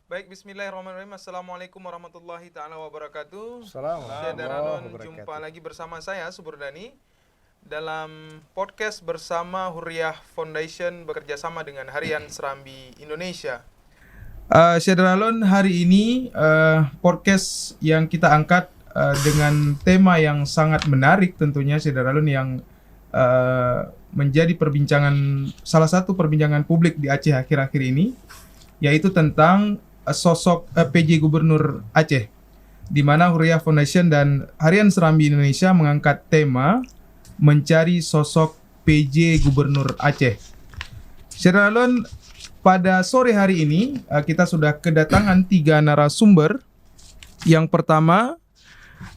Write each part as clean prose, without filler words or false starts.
Baik, bismillahirrahmanirrahim. Assalamualaikum warahmatullahi ta'ala wabarakatuh. Assalamualaikum. Jumpa lagi bersama saya, Suburdani, dalam podcast bersama Hurriyah Foundation bekerja sama dengan Harian Serambi Indonesia. Syederalun, hari ini podcast yang kita angkat dengan tema yang sangat menarik tentunya, Syederalun, yang menjadi salah satu perbincangan publik di Aceh akhir-akhir ini, yaitu tentang sosok PJ Gubernur Aceh, di mana Hurriyah Foundation dan Harian Serambi Indonesia mengangkat tema mencari sosok PJ Gubernur Aceh. Syederalun, pada sore hari ini kita sudah kedatangan 3 narasumber. Yang pertama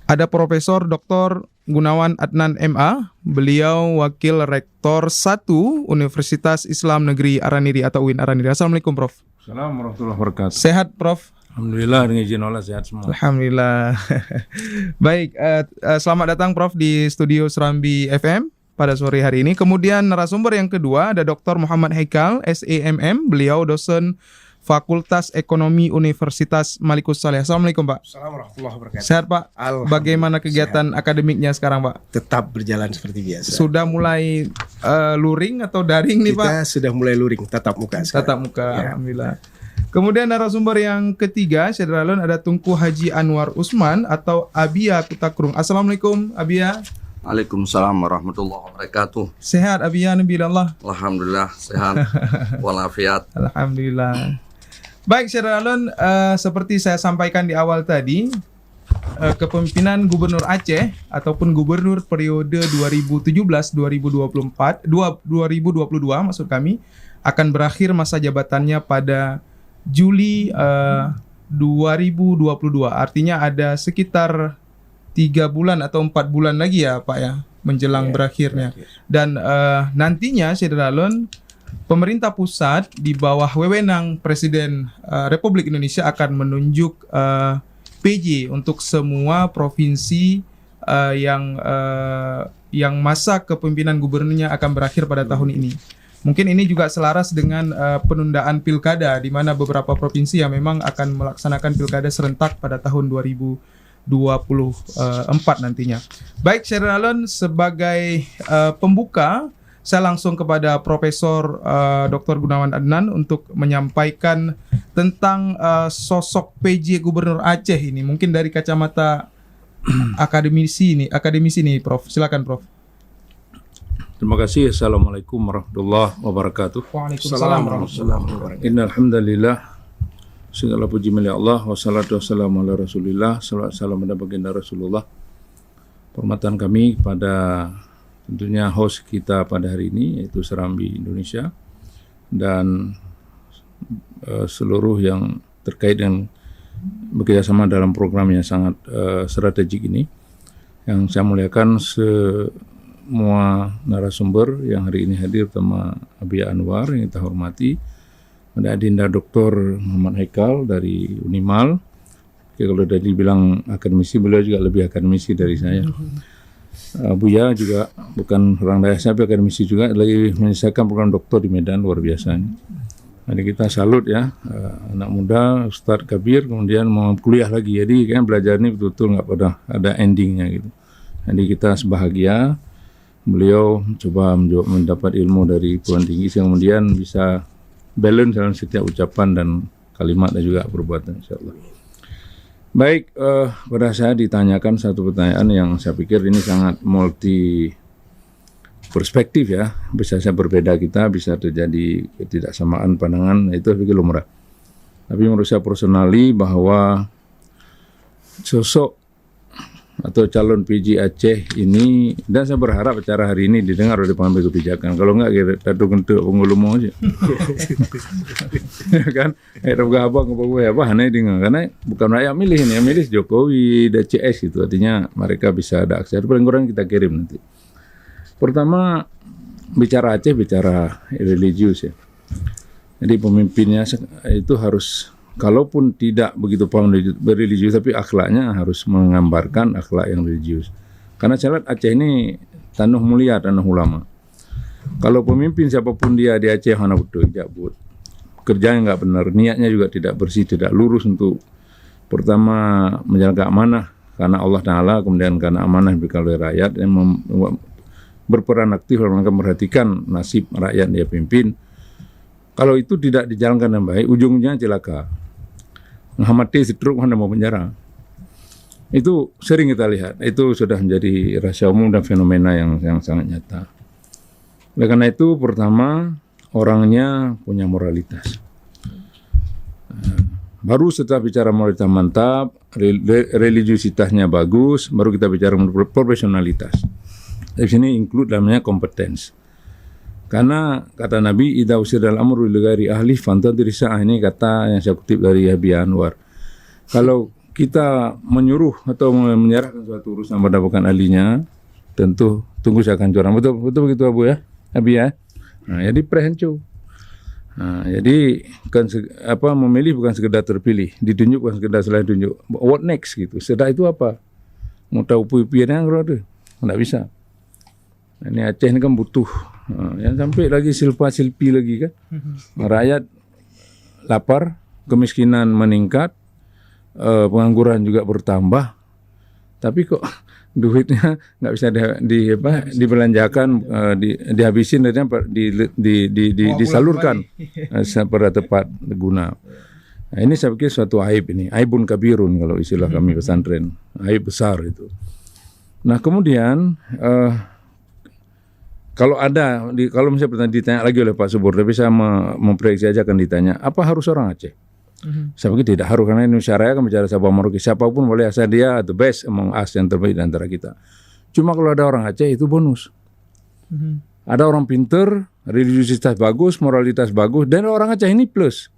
ada Profesor Dr. Gunawan Adnan MA. Beliau Wakil Rektor 1 Universitas Islam Negeri Araniri atau UIN Araniri. Assalamualaikum, Prof. Assalamualaikum warahmatullahi wabarakatuh. Sehat, Prof? Alhamdulillah, dengan izin Allah sehat semua. Alhamdulillah. Baik, selamat datang Prof di studio Serambi FM pada sore hari ini. Kemudian narasumber yang kedua ada Dr. Muhammad Haikal, SEMM. Beliau dosen Fakultas Ekonomi Universitas Malikus Saleh. Assalamualaikum, Pak. Assalamualaikum warahmatullahi wabarakatuh. Sehat, Pak? Bagaimana kegiatan akademiknya sekarang, Pak? Tetap berjalan seperti biasa. Sudah mulai luring atau daring nih, Pak? Kita sudah mulai luring, tatap muka sekarang. Tatap muka, Ya. Alhamdulillah. Kemudian narasumber yang ketiga, Syederalun, ada Tunku Haji Anwar Usman atau Abia Kutakrung. Assalamualaikum, Abia. Waalaikumsalam warahmatullahi wabarakatuh. Sehat, Abia, Nabilallah. Alhamdulillah sehat walafiat. Alhamdulillah. Baik, Syederalun, seperti saya sampaikan di awal tadi, kepemimpinan Gubernur Aceh ataupun Gubernur periode 2017-2022 maksud kami akan berakhir masa jabatannya pada Juli 2022. Artinya ada sekitar 3 bulan atau 4 bulan lagi ya, Pak, ya, menjelang berakhirnya. Dan nantinya, Syederalun, pemerintah pusat di bawah wewenang Presiden Republik Indonesia akan menunjuk PJ untuk semua provinsi yang masa kepemimpinan gubernurnya akan berakhir pada tahun ini. Mungkin ini juga selaras dengan penundaan pilkada, di mana beberapa provinsi yang memang akan melaksanakan pilkada serentak pada tahun 2024 nantinya. Baik, Syederalun, sebagai pembuka, saya langsung kepada Profesor Dr. Gunawan Adnan untuk menyampaikan tentang sosok PJ Gubernur Aceh ini. Mungkin dari kacamata akademisi ini, Prof. Silakan, Prof. Terima kasih. Assalamualaikum warahmatullahi wabarakatuh. Waalaikumsalam warahmatullahi wabarakatuh. Innal hamdalillah, segala puji milik Allah, wassalatu wassalamu ala Rasulillah, salawat salam pada baginda Rasulullah. Hormatan kami kepada tentunya host kita pada hari ini, yaitu Serambi Indonesia, dan seluruh yang terkait dengan bekerjasama dalam program yang sangat strategik ini. Yang saya muliakan semua narasumber yang hari ini hadir, terutama Abia Anwar yang kita hormati, ada Adinda Dr. Muhammad Haikal dari Unimal. Kalau tadi bilang akademisi, beliau juga lebih akademisi dari saya. Buya juga bukan orang daerah, tapi akademisi juga, lagi menyelesaikan program doktor di Medan, luar biasa. Jadi kita salut ya, anak muda, Ustadz Kabir, kemudian mau kuliah lagi. Jadi kan belajar ini betul-betul nggak pada ada endingnya gitu. Jadi kita sebahagia, beliau coba mendapat ilmu dari perguruan tinggi, kemudian bisa balance dalam setiap ucapan dan kalimat dan juga perbuatan, insyaallah. Baik, pada saya ditanyakan satu pertanyaan yang saya pikir ini sangat multi perspektif ya. Bisa saja berbeda kita, bisa terjadi ketidaksamaan pandangan, itu saya pikir lumrah. Tapi menurut saya personally bahwa sosok atau calon PJ Aceh ini, dan saya berharap acara hari ini didengar oleh pengambil kebijakan. Kalau enggak, kita kentuk pengulumu aja. Ya kan? Abang apa aneh dengar, karena bukan rakyat milih ini, yang milih Jokowi dan CS itu, artinya mereka bisa ada akses. Paling kurang kita kirim nanti. Pertama, bicara Aceh, bicara religius ya. Jadi pemimpinnya itu harus, kalaupun tidak begitu paham religius, tapi akhlaknya harus menggambarkan akhlak yang religius. Karena saya lihat Aceh ini tanah mulia, tanah ulama. Kalau pemimpin siapapun dia di Aceh, mana betul jabut. kerjanya nggak benar, niatnya juga tidak bersih, tidak lurus untuk pertama menjaga amanah karena Allah Ta'ala, kemudian karena amanah diberikan oleh rakyat, yang berperan aktif dalam memperhatikan nasib rakyat dia pimpin. Kalau itu tidak dijalankan dengan baik, ujungnya celaka. Muhammad T. Sitruk Anda mau penjara. Itu sering kita lihat. Itu sudah menjadi rahasia umum dan fenomena yang sangat nyata. Oleh karena itu, pertama, orangnya punya moralitas. Baru setelah bicara moralitas mantap, religiusitasnya bagus, baru kita bicara profesionalitas. Di sini include namanya kompetens. Karena kata Nabi, idza usiral amru li ghairi ahli fantadhir sa'ah, ini kata yang saya kutip dari Habib Anwar. Kalau kita menyuruh atau menyerahkan suatu urusan pada bukan ahlinya, tentu tunggu seakan curang. Betul begitu Abu ya, Abi ya. Nah, jadi prehencu. Nah, jadi kan memilih bukan sekedar terpilih, ditunjuk bukan sekedar selain tunjuk. What next gitu? Setelah itu apa? Mau tahu puipiannya enggak? Enggak bisa. Nah, ini Aceh ini kan butuh yang sampai lagi silpa-silpi lagi kan. Rakyat lapar, kemiskinan meningkat, pengangguran juga bertambah. Tapi kok duitnya nggak bisa dibelanjakan, dihabisin, dan disalurkan pada tepat guna. Nah, ini saya pikir suatu aib ini, aibun kabirun kalau istilah kami pesantren, aib besar itu. Nah kemudian kalau misalnya ditanya lagi oleh Pak Subur, tapi saya memprediksi aja akan ditanya, apa harus orang Aceh? Saya pikir tidak harus, karena Indonesia Raya kan bicara Sabah Merauke, siapapun boleh, asal dia the best among us, yang terbaik di antara kita. Cuma kalau ada orang Aceh itu bonus. Ada orang pinter, religiusitas bagus, moralitas bagus, dan orang Aceh ini plus.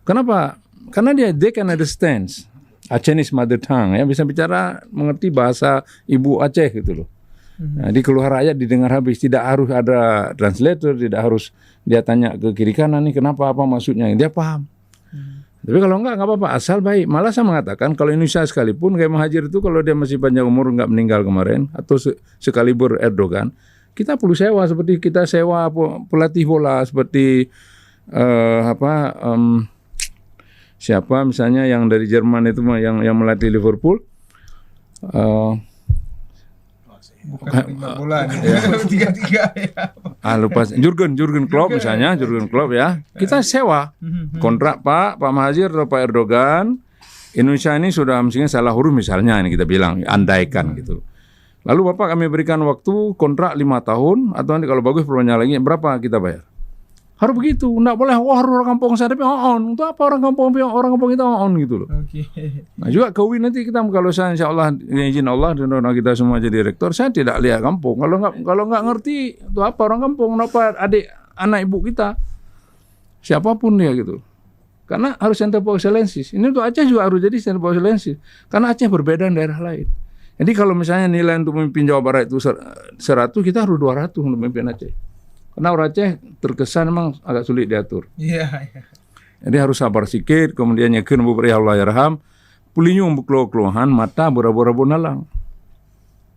Kenapa? Karena they can understand Acehese mother tongue, ya, bisa bicara, mengerti bahasa ibu Aceh gitu loh. Nah, di keluar rakyat didengar habis, tidak harus ada translator, tidak harus dia tanya ke kiri kanan nih kenapa, apa maksudnya, dia paham. Tapi kalau enggak apa-apa, asal baik. Malah saya mengatakan kalau Indonesia sekalipun kayak Mahathir itu, kalau dia masih panjang umur, enggak meninggal kemarin, atau sekaliber Erdogan, kita perlu sewa seperti kita sewa pelatih bola seperti siapa misalnya yang dari Jerman itu yang melatih Liverpool. Bukan bola nih. Tiga-tiga ya. Lupa Jurgen Klopp misalnya, Jurgen Klopp ya. Kita sewa kontrak Pak Mahathir atau Pak Erdogan. Indonesia ini sudah mestinya salah huruf misalnya, ini kita bilang, andaikan gitu. Lalu Bapak kami berikan waktu kontrak 5 tahun, atau nanti kalau bagus perpanjang lagi, berapa kita bayar? Harus begitu, enggak boleh harus orang kampung saya tapi on. Untuk apa orang kampung kita on gitu loh. Nah juga kawin nanti kita, kalau saya insyaallah izin Allah dan doa kita semua jadi rektor, saya tidak lihat kampung. Kalau enggak ngerti itu apa orang kampung, kenapa adik anak ibu kita, siapapun dia gitu. Karena harus center of excellence. Ini untuk Aceh juga harus jadi center of excellence. Karena Aceh berbeda dengan daerah lain. Jadi kalau misalnya nilai untuk memimpin Jawa Barat itu 100, kita harus 200 untuk memimpin Aceh. Karena orang Aceh terkesan memang agak sulit diatur. Iya. Jadi harus sabar sikit, kemudian yakin beri Allah yarham, pulinyung keluhan mata bora-bora bonalang.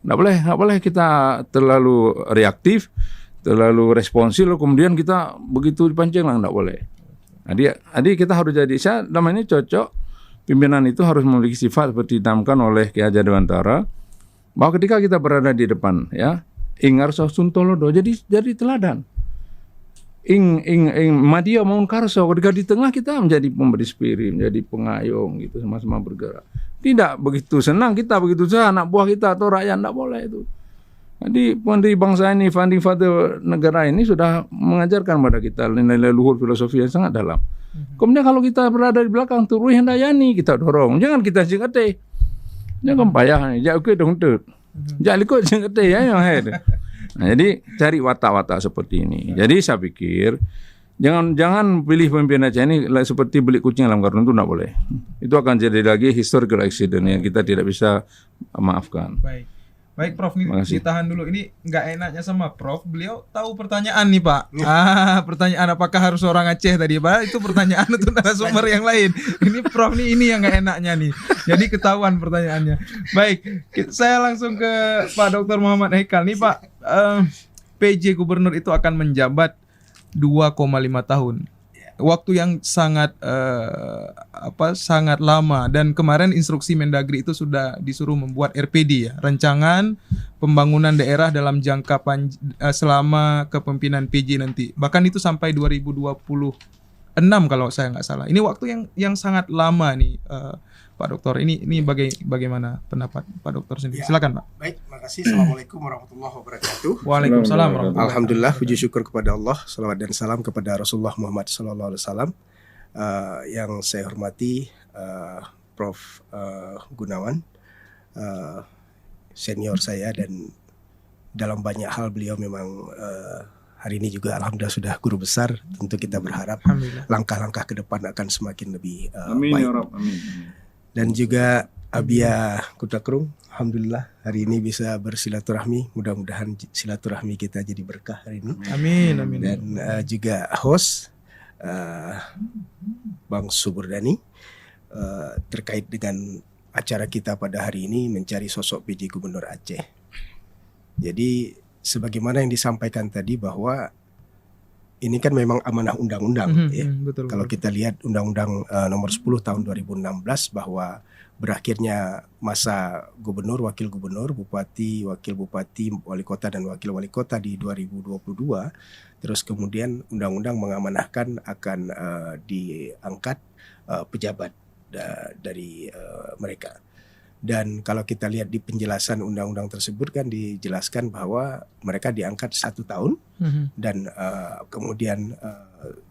Nggak boleh kita terlalu reaktif, terlalu responsif, kemudian kita begitu dipancing lah, nggak boleh. Jadi kita harus jadi, saya namanya cocok, pimpinan itu harus memiliki sifat seperti ditanamkan oleh Ki Hajar Dewantara, bahwa ketika kita berada di depan, ya, ingar suntolodo, jadi teladan. Madia maun karso, ketika di tengah kita menjadi pemberi spirit, menjadi pengayom gitu, sama-sama bergerak. Tidak begitu senang kita, begitu saja anak buah kita atau rakyat, tidak boleh itu. Jadi pendiri bangsa ini, founding father negara ini sudah mengajarkan pada kita nilai-nilai luhur filosofi yang sangat dalam. Kemudian kalau kita berada di belakang, turuh yang dayani, kita dorong. Jangan kita singkete. Jangan payah, jangan ikut dong tuh. Jangan ikut singkete ya yang head. Nah, jadi cari watak-watak seperti ini. Jadi saya pikir jangan pilih pemimpin Aceh ini seperti beli kucing dalam karung, itu tidak boleh. Itu akan jadi lagi historical accident yang kita tidak bisa maafkan. Baik Prof, nih ditahan dulu. Ini nggak enaknya sama Prof, beliau tahu pertanyaan nih Pak. Pertanyaan apakah harus orang Aceh tadi Pak? Itu pertanyaan untuk narasumber yang lain. Ini Prof nih, ini yang nggak enaknya nih. Jadi ketahuan pertanyaannya. Baik, saya langsung ke Pak Dr. Muhammad Haikal nih Pak. PJ Gubernur itu akan menjabat 2,5 tahun. waktu yang sangat sangat lama, dan kemarin instruksi Mendagri itu sudah disuruh membuat RPD ya, rancangan pembangunan daerah dalam jangka selama kepemimpinan PJ nanti. Bahkan itu sampai 2026 kalau saya nggak salah. Ini waktu yang sangat lama nih, Pak Dokter. Ini bagaimana pendapat Pak Dokter sendiri? Silakan, Pak. Baik, makasih. Assalamualaikum warahmatullahi wabarakatuh. Waalaikumsalam warahmatullahi Alhamdulillah, puji syukur kepada Allah, salawat dan salam kepada Rasulullah Muhammad SAW. Yang saya hormati Prof. Gunawan, senior saya, dan dalam banyak hal beliau memang hari ini juga alhamdulillah sudah guru besar. Tentu kita berharap langkah-langkah ke depan akan semakin lebih baik. Ya Rabb, amin. Dan juga Abia Kutakrung, alhamdulillah hari ini bisa bersilaturahmi. Mudah-mudahan silaturahmi kita jadi berkah hari ini. Amin, amin. Dan juga host Bang Suburdani terkait dengan acara kita pada hari ini mencari sosok PJ Gubernur Aceh. Jadi sebagaimana yang disampaikan tadi bahwa ini kan memang amanah undang-undang betul, kalau kita lihat Undang-Undang nomor 10 tahun 2016 bahwa berakhirnya masa gubernur, wakil gubernur, bupati, wakil bupati, wali kota dan wakil wali kota di 2022. Terus kemudian undang-undang mengamanahkan akan diangkat pejabat dari mereka. Dan kalau kita lihat di penjelasan undang-undang tersebut kan dijelaskan bahwa mereka diangkat 1 tahun dan kemudian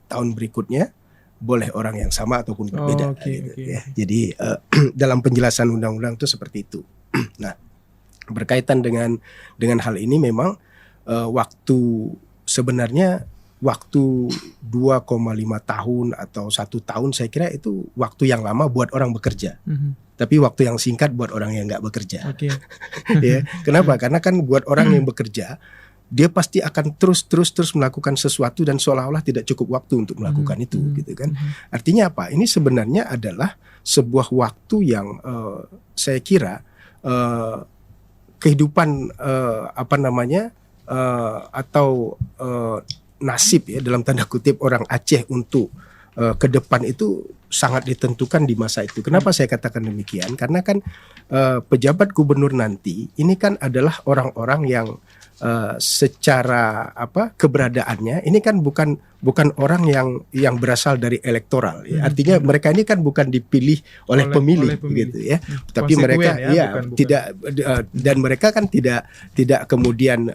tahun berikutnya boleh orang yang sama ataupun berbeda. Ya. Jadi dalam penjelasan undang-undang itu seperti itu. Nah, berkaitan dengan hal ini memang sebenarnya waktu 2,5 tahun atau 1 tahun saya kira itu waktu yang lama buat orang bekerja. Tapi waktu yang singkat buat orang yang nggak bekerja. Ya, kenapa? Karena kan buat orang yang bekerja, dia pasti akan terus melakukan sesuatu dan seolah-olah tidak cukup waktu untuk melakukan itu, gitu kan? Artinya apa? Ini sebenarnya adalah sebuah waktu yang saya kira kehidupan atau nasib ya dalam tanda kutip orang Aceh untuk ke depan itu sangat ditentukan di masa itu. Kenapa saya katakan demikian? Karena kan pejabat gubernur nanti ini kan adalah orang-orang yang secara keberadaannya ini kan bukan orang yang berasal dari elektoral ya. Artinya mereka ini kan bukan dipilih oleh pemilih gitu ya. Tapi mereka bukan. Tidak dan mereka kan tidak kemudian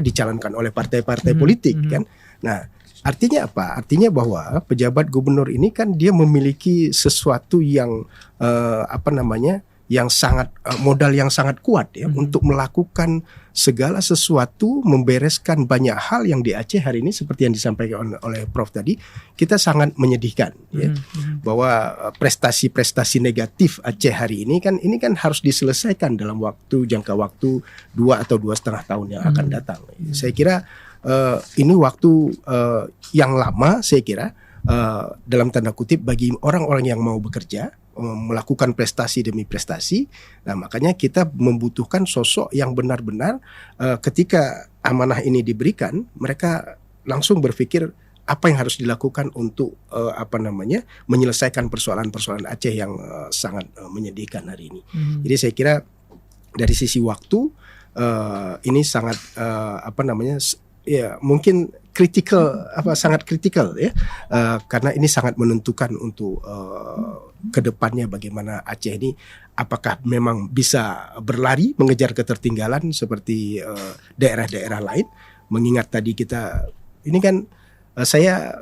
dicalonkan oleh partai-partai politik kan. Nah, artinya apa? Artinya bahwa pejabat gubernur ini kan dia memiliki sesuatu yang yang sangat modal yang sangat kuat ya untuk melakukan segala sesuatu, membereskan banyak hal yang di Aceh hari ini seperti yang disampaikan oleh Prof tadi, kita sangat menyedihkan ya bahwa prestasi-prestasi negatif Aceh hari ini kan harus diselesaikan dalam jangka waktu 2 atau 2,5 tahun yang akan datang. Saya kira ini waktu yang lama saya kira dalam tanda kutip bagi orang-orang yang mau bekerja, melakukan prestasi demi prestasi. Nah, makanya kita membutuhkan sosok yang benar-benar ketika amanah ini diberikan, mereka langsung berpikir apa yang harus dilakukan untuk menyelesaikan persoalan-persoalan Aceh yang sangat menyedihkan hari ini. Jadi saya kira dari sisi waktu ini sangat ya mungkin sangat kritikal ya, karena ini sangat menentukan untuk kedepannya bagaimana Aceh ini apakah memang bisa berlari mengejar ketertinggalan seperti daerah-daerah lain. Mengingat tadi kita ini kan saya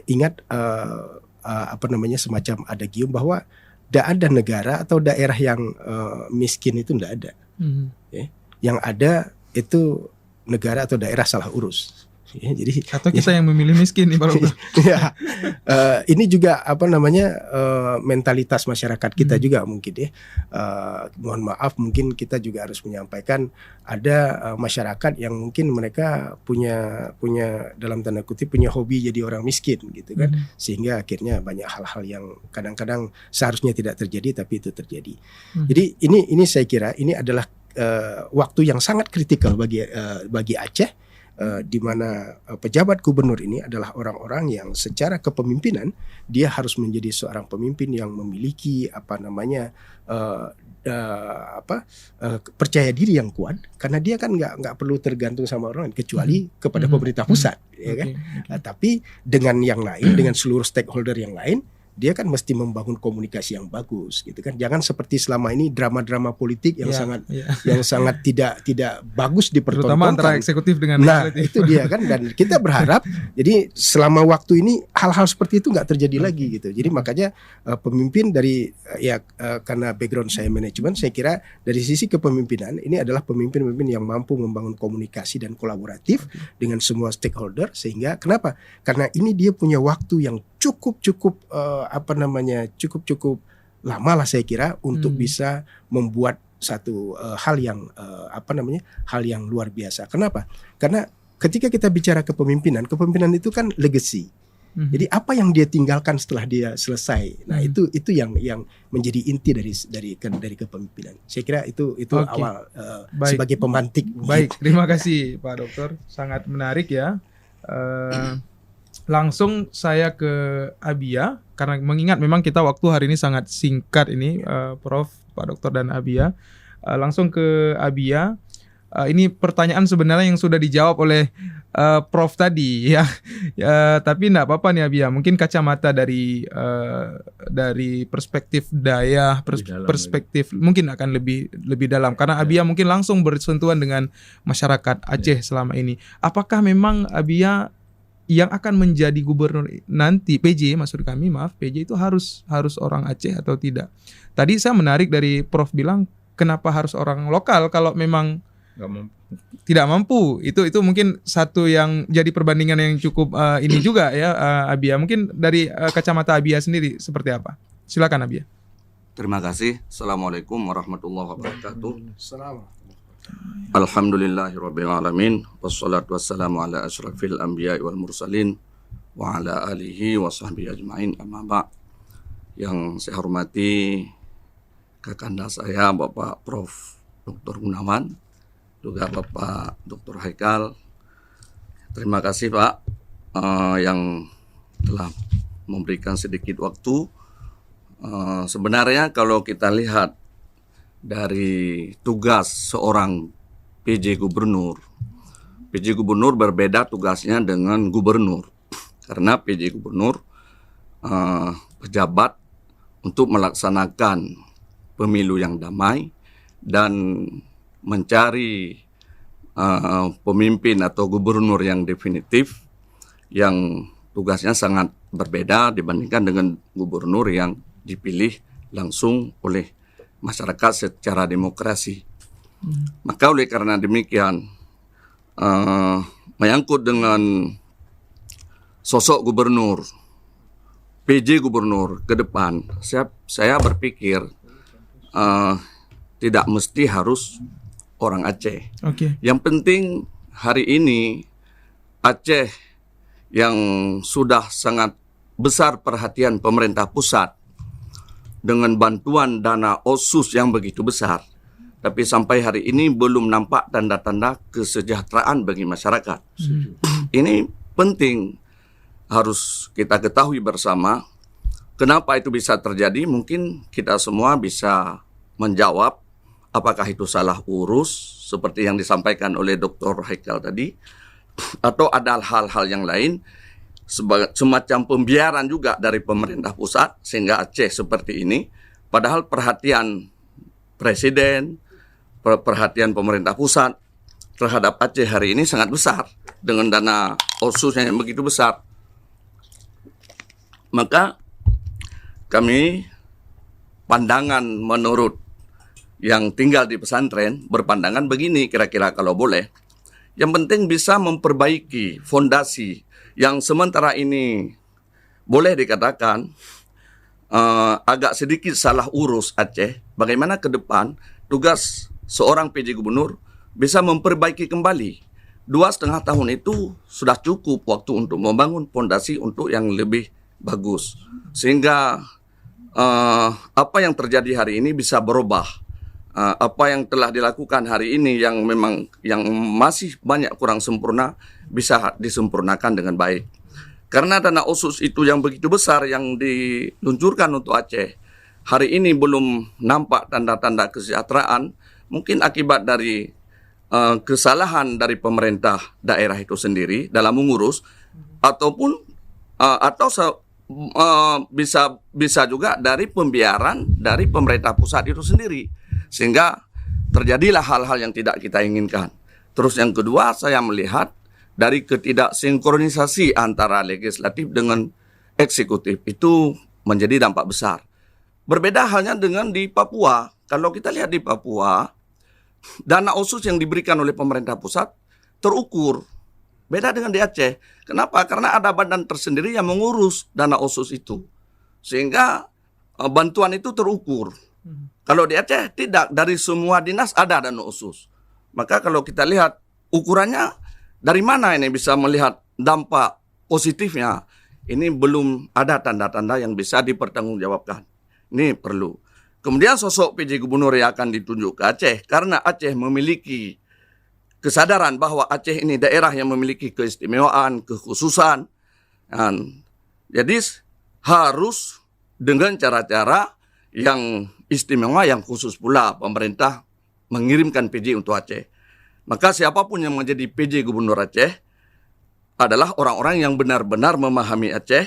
ingat semacam adagium bahwa tidak ada negara atau daerah yang miskin itu tidak ada. Ya. Yang ada itu negara atau daerah salah urus. Ya, jadi atau kita yang memilih miskin nih Pak Dokter. Ya, ini juga mentalitas masyarakat kita juga mungkin ya. Mohon maaf, mungkin kita juga harus menyampaikan ada masyarakat yang mungkin mereka punya dalam tanda kutip punya hobi jadi orang miskin gitu kan, sehingga akhirnya banyak hal-hal yang kadang-kadang seharusnya tidak terjadi tapi itu terjadi. Jadi ini saya kira ini adalah waktu yang sangat kritikal bagi Aceh. di mana pejabat gubernur ini adalah orang-orang yang secara kepemimpinan dia harus menjadi seorang pemimpin yang memiliki percaya diri yang kuat, karena dia kan nggak perlu tergantung sama orang lain kecuali kepada pemerintah pusat, ya kan? Tapi dengan yang lain, dengan seluruh stakeholder yang lain, dia kan mesti membangun komunikasi yang bagus, gitu kan. Jangan seperti selama ini drama-drama politik yang sangat tidak bagus dipertontonkan. Terutama antara eksekutif dengan legislatif. Itu dia kan. Dan kita berharap jadi selama waktu ini hal-hal seperti itu nggak terjadi lagi gitu. Jadi makanya pemimpin dari karena background saya manajemen, saya kira dari sisi kepemimpinan ini adalah pemimpin-pemimpin yang mampu membangun komunikasi dan kolaboratif dengan semua stakeholder. Sehingga kenapa? Karena ini dia punya waktu yang cukup lama lah saya kira untuk bisa membuat satu hal yang luar biasa. Kenapa? Karena ketika kita bicara kepemimpinan itu kan legacy. Jadi apa yang dia tinggalkan setelah dia selesai. Nah, itu yang menjadi inti dari kepemimpinan. Saya kira itu awal sebagai pemantik. Baik, terima kasih Pak Dokter. Sangat menarik ya. Langsung saya ke Abia, karena mengingat memang kita waktu hari ini sangat singkat ini, Prof, Pak Dokter dan Abia. Langsung ke Abia. Ini pertanyaan sebenarnya yang sudah dijawab oleh Prof tadi ya. Tapi enggak apa-apa nih Abia. Mungkin kacamata dari perspektif Dayak, perspektif mungkin akan lebih dalam, karena Abia mungkin langsung bersentuhan dengan masyarakat Aceh selama ini. Apakah memang Abia yang akan menjadi gubernur nanti, PJ itu harus orang Aceh atau tidak? Tadi saya menarik dari Prof bilang kenapa harus orang lokal kalau memang tidak mampu. Itu mungkin satu yang jadi perbandingan yang cukup ini juga ya, Abia. Mungkin dari kacamata Abia sendiri seperti apa? Silakan Abia. Terima kasih. Assalamualaikum warahmatullahi wabarakatuh. Alhamdulillahirabbil alamin, wassalatu wassalamu ala asyrafil anbiya'i wal mursalin wa ala alihi wa sahbihi ajmain, amma ba'. Yang saya hormati kakanda saya Bapak Prof Dr. Gunawan, juga Bapak Dr. Haikal. Terima kasih Pak yang telah memberikan sedikit waktu. Sebenarnya kalau kita lihat dari tugas seorang PJ Gubernur berbeda tugasnya dengan gubernur. Karena PJ Gubernur pejabat untuk melaksanakan pemilu yang damai dan mencari pemimpin atau gubernur yang definitif, yang tugasnya sangat berbeda dibandingkan dengan gubernur yang dipilih langsung oleh masyarakat secara demokrasi. Maka oleh karena demikian, menyangkut dengan sosok gubernur, PJ gubernur ke depan, saya berpikir tidak mesti harus orang Aceh. Yang penting hari ini Aceh yang sudah sangat besar perhatian pemerintah pusat dengan bantuan dana OSUS yang begitu besar, tapi sampai hari ini belum nampak tanda-tanda kesejahteraan bagi masyarakat. Ini penting, harus kita ketahui bersama. Kenapa itu bisa terjadi? Mungkin kita semua bisa menjawab apakah itu salah urus seperti yang disampaikan oleh Dr. Haikal tadi, atau ada hal-hal yang lain, semacam pembiaran juga dari pemerintah pusat sehingga Aceh seperti ini. Padahal perhatian Presiden, perhatian pemerintah pusat terhadap Aceh hari ini sangat besar dengan dana OSUS yang begitu besar. Maka kami pandangan menurut yang tinggal di pesantren berpandangan begini, kira-kira kalau boleh. Yang penting bisa memperbaiki fondasi yang sementara ini boleh dikatakan agak sedikit salah urus Aceh. Bagaimana ke depan tugas seorang PJ Gubernur bisa memperbaiki kembali. 2,5 tahun itu sudah cukup waktu untuk membangun fondasi untuk yang lebih bagus. Sehingga apa yang terjadi hari ini bisa berubah apa yang telah dilakukan hari ini yang memang yang masih banyak kurang sempurna bisa disempurnakan dengan baik. Karena dana otsus itu yang begitu besar yang diluncurkan untuk Aceh, hari ini belum nampak tanda-tanda kesejahteraan, mungkin akibat dari kesalahan dari pemerintah daerah itu sendiri dalam mengurus, ataupun bisa juga dari pembiaran dari pemerintah pusat itu sendiri, sehingga terjadilah hal-hal yang tidak kita inginkan. Terus yang kedua, saya melihat dari ketidaksinkronisasi antara legislatif dengan eksekutif itu menjadi dampak besar. Berbeda halnya dengan di Papua. Kalau kita lihat di Papua, dana otsus yang diberikan oleh pemerintah pusat terukur. Beda dengan di Aceh. Kenapa? Karena ada badan tersendiri yang mengurus dana otsus itu. Sehingga bantuan itu terukur. Kalau di Aceh tidak, dari semua dinas ada dana otsus. Maka kalau kita lihat ukurannya, dari mana ini bisa melihat dampak positifnya? Ini belum ada tanda-tanda yang bisa dipertanggungjawabkan. Ini perlu. Kemudian sosok PJ Gubernur yang akan ditunjuk ke Aceh, karena Aceh memiliki kesadaran bahwa Aceh ini daerah yang memiliki keistimewaan, kekhususan. Jadi harus dengan cara-cara yang istimewa, yang khusus pula pemerintah mengirimkan PJ untuk Aceh. Maka siapapun yang menjadi PJ Gubernur Aceh adalah orang-orang yang benar-benar memahami Aceh,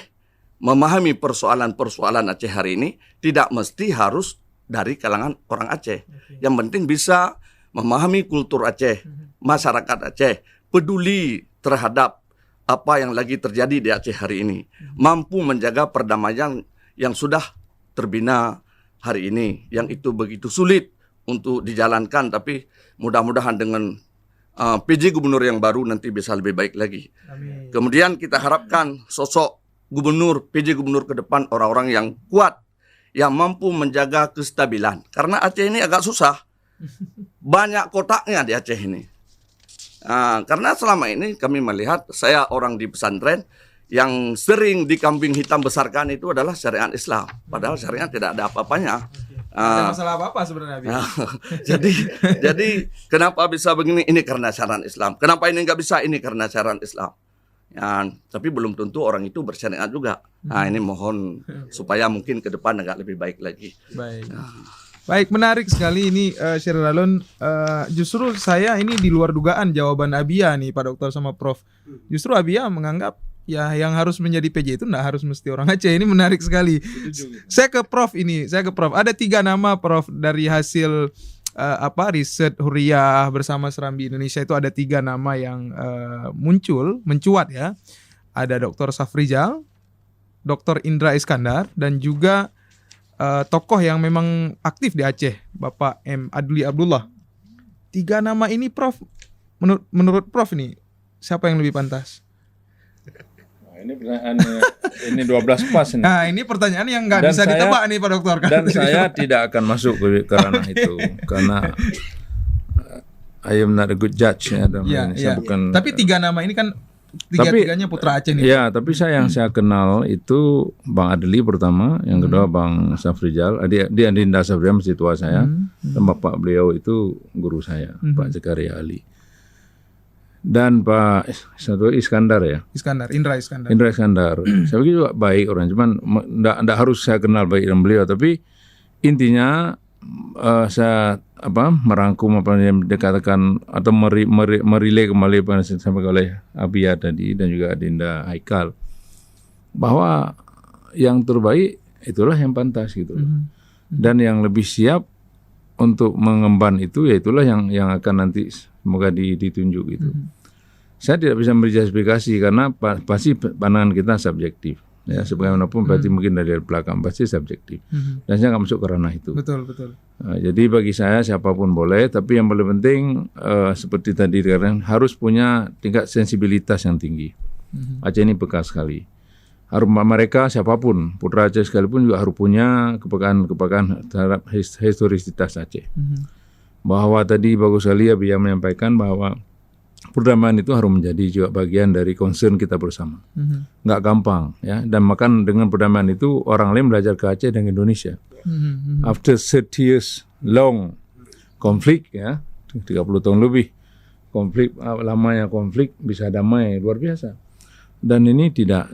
memahami persoalan-persoalan Aceh hari ini, tidak mesti harus dari kalangan orang Aceh. Yang penting bisa memahami kultur Aceh, masyarakat Aceh, peduli terhadap apa yang lagi terjadi di Aceh hari ini, mampu menjaga perdamaian yang sudah terbina hari ini, yang itu begitu sulit untuk dijalankan, tapi mudah-mudahan dengan PJ Gubernur yang baru nanti bisa lebih baik lagi. Amin. Kemudian kita harapkan sosok gubernur, PJ Gubernur ke depan orang-orang yang kuat, yang mampu menjaga kestabilan. Karena Aceh ini agak susah, banyak kotaknya di Aceh ini. Karena selama ini kami melihat, saya orang di pesantren, yang sering dikambing hitam besarkan itu adalah syariat Islam. Padahal syariat tidak ada apa-apanya. Ada masalah apa sebenarnya? Jadi kenapa bisa begini? Ini karena syariat Islam. Kenapa ini nggak bisa? Ini karena syariat Islam. Tapi belum tentu orang itu bersyariat juga. Ini mohon supaya mungkin ke depan agak lebih baik lagi. Baik, menarik sekali ini Syed Ralon. Justru saya ini di luar dugaan jawaban Abia nih Pak Dokter sama Prof. Justru Abia menganggap ya yang harus menjadi PJ itu enggak harus mesti orang Aceh. Ini menarik sekali. Saya ke Prof. Ada 3 nama Prof dari hasil riset Hurriyah bersama Serambi Indonesia itu ada 3 nama yang mencuat ya. Ada Dr. Safrizal, Dr. Indra Iskandar, dan juga tokoh yang memang aktif di Aceh, Bapak M. Adli Abdullah. 3 nama ini Prof, menurut Prof ini siapa yang lebih pantas? Ini pertanyaannya, ini 12 pas ini. Nah, ini pertanyaan yang nggak bisa ditebak nih Pak Dokter. Dan saya tidak akan masuk ke ranah itu karena I am not a good judge ya. Saya bukan. Tapi 3 nama ini kan tiga-tiganya putra Aceh nih. Ya, tapi yang saya kenal itu Bang Adli pertama, yang kedua Bang Safrizal. Dia Adinda Safrizal masih tua saya, dan bapak beliau itu guru saya, Pak Zakaria Ali. Dan Pak Iskandar ya. Indra Iskandar. Saya pikir juga baik orang, cuman enggak harus saya kenal baik dengan beliau, tapi intinya saya merangkum apa yang dikatakan atau merilai kembali apa yang disampaikan oleh Abia tadi dan juga Adinda Haikal, bahwa yang terbaik itulah yang pantas gitu. Dan yang lebih siap untuk mengemban itu ya itulah yang akan nanti semoga ditunjuk gitu. Saya tidak bisa memberi justifikasi karena pasti pandangan kita subjektif. Ya, sebagaimanapun berarti mungkin dari belakang pasti subjektif. Dan saya nggak masuk ke ranah itu. Betul. Jadi bagi saya siapapun boleh, tapi yang paling penting seperti tadi dikatakan harus punya tingkat sensibilitas yang tinggi. Aceh ini peka sekali. Harus mereka siapapun, putra Aceh sekalipun juga harus punya kepekaan terhadap historisitas Aceh. Bahwa tadi bagus sekali Abia menyampaikan bahwa perdamaian itu harus menjadi juga bagian dari concern kita bersama. Nggak gampang ya. Dan makan dengan perdamaian itu orang lain belajar ke Aceh dan Indonesia. After 30 years long konflik ya, 30 tahun lebih konflik, lamanya konflik bisa damai luar biasa. Dan ini tidak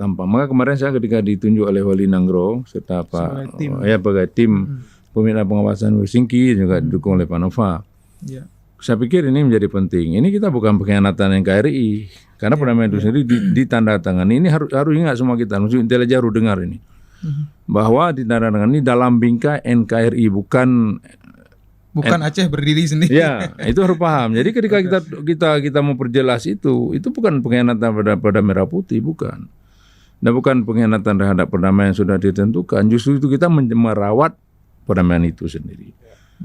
gampang. Maka kemarin saya ketika ditunjuk oleh Wali Nanggro serta Pak sebagai tim Pembinaan Pengawasan Helsinki juga didukung oleh Pak Nova. Ya. Saya pikir ini menjadi penting. Ini kita bukan pengkhianatan NKRI karena perdamaian itu sendiri ditandatangani. Ini harus ingat semua kita, maksud intelijen harus dengar ini. Bahwa ditandatangani dalam bingkai NKRI, bukan Aceh berdiri sendiri. Ya, itu harus paham. Jadi ketika kita mau perjelas itu bukan pengkhianatan pada Merah Putih, bukan. Dan bukan pengkhianatan terhadap perdamaian yang sudah ditentukan. Justru itu kita merawat perdamaian itu sendiri.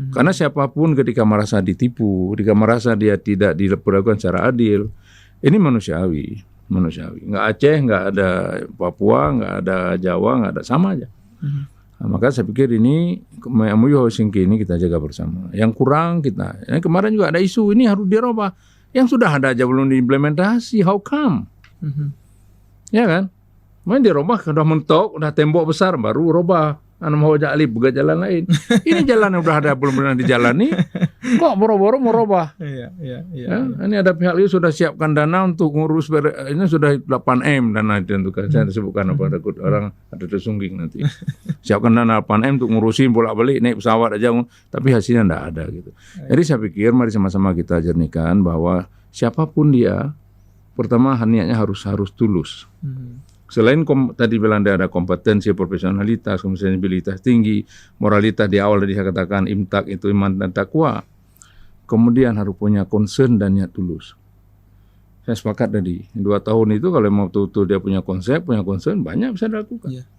Karena siapapun ketika merasa ditipu, ketika merasa dia tidak diperlakukan secara adil, ini manusiawi. Nggak Aceh, nggak ada Papua, nggak ada Jawa, nggak ada, sama aja. Nah, maka saya pikir ini MOU Helsinki ini kita jaga bersama. Yang kurang kita, kemarin juga ada isu ini harus dirubah. Yang sudah ada aja belum diimplementasi, how come? Ya kan? Main dirubah, sudah mentok, udah tembok besar, baru rubah. Anu mau jali buka jalan lain. Ini jalan yang udah ada belum pernah dijalani, kok boro-boro mau rubah? Iya. Ini ada pihak itu sudah siapkan dana untuk ngurus, ini sudah 8M dana ditentukan. Saya sebutkan apa orang ada tersungging nanti. Siapkan dana 8M untuk ngurusin bolak-balik naik pesawat aja, tapi hasilnya enggak ada gitu. Jadi saya pikir mari sama-sama kita jernihkan bahwa siapapun dia, pertama niatnya harus tulus. Selain tadi bilang ada kompetensi, profesionalitas, kompetensibilitas tinggi, moralitas di awal tadi saya katakan imtak itu iman dan takwa. Kemudian harus punya concern dan niat tulus. Saya sepakat tadi 2 tahun itu kalau mau betul-betul dia punya konsep, punya concern, banyak bisa dilakukan. Yeah.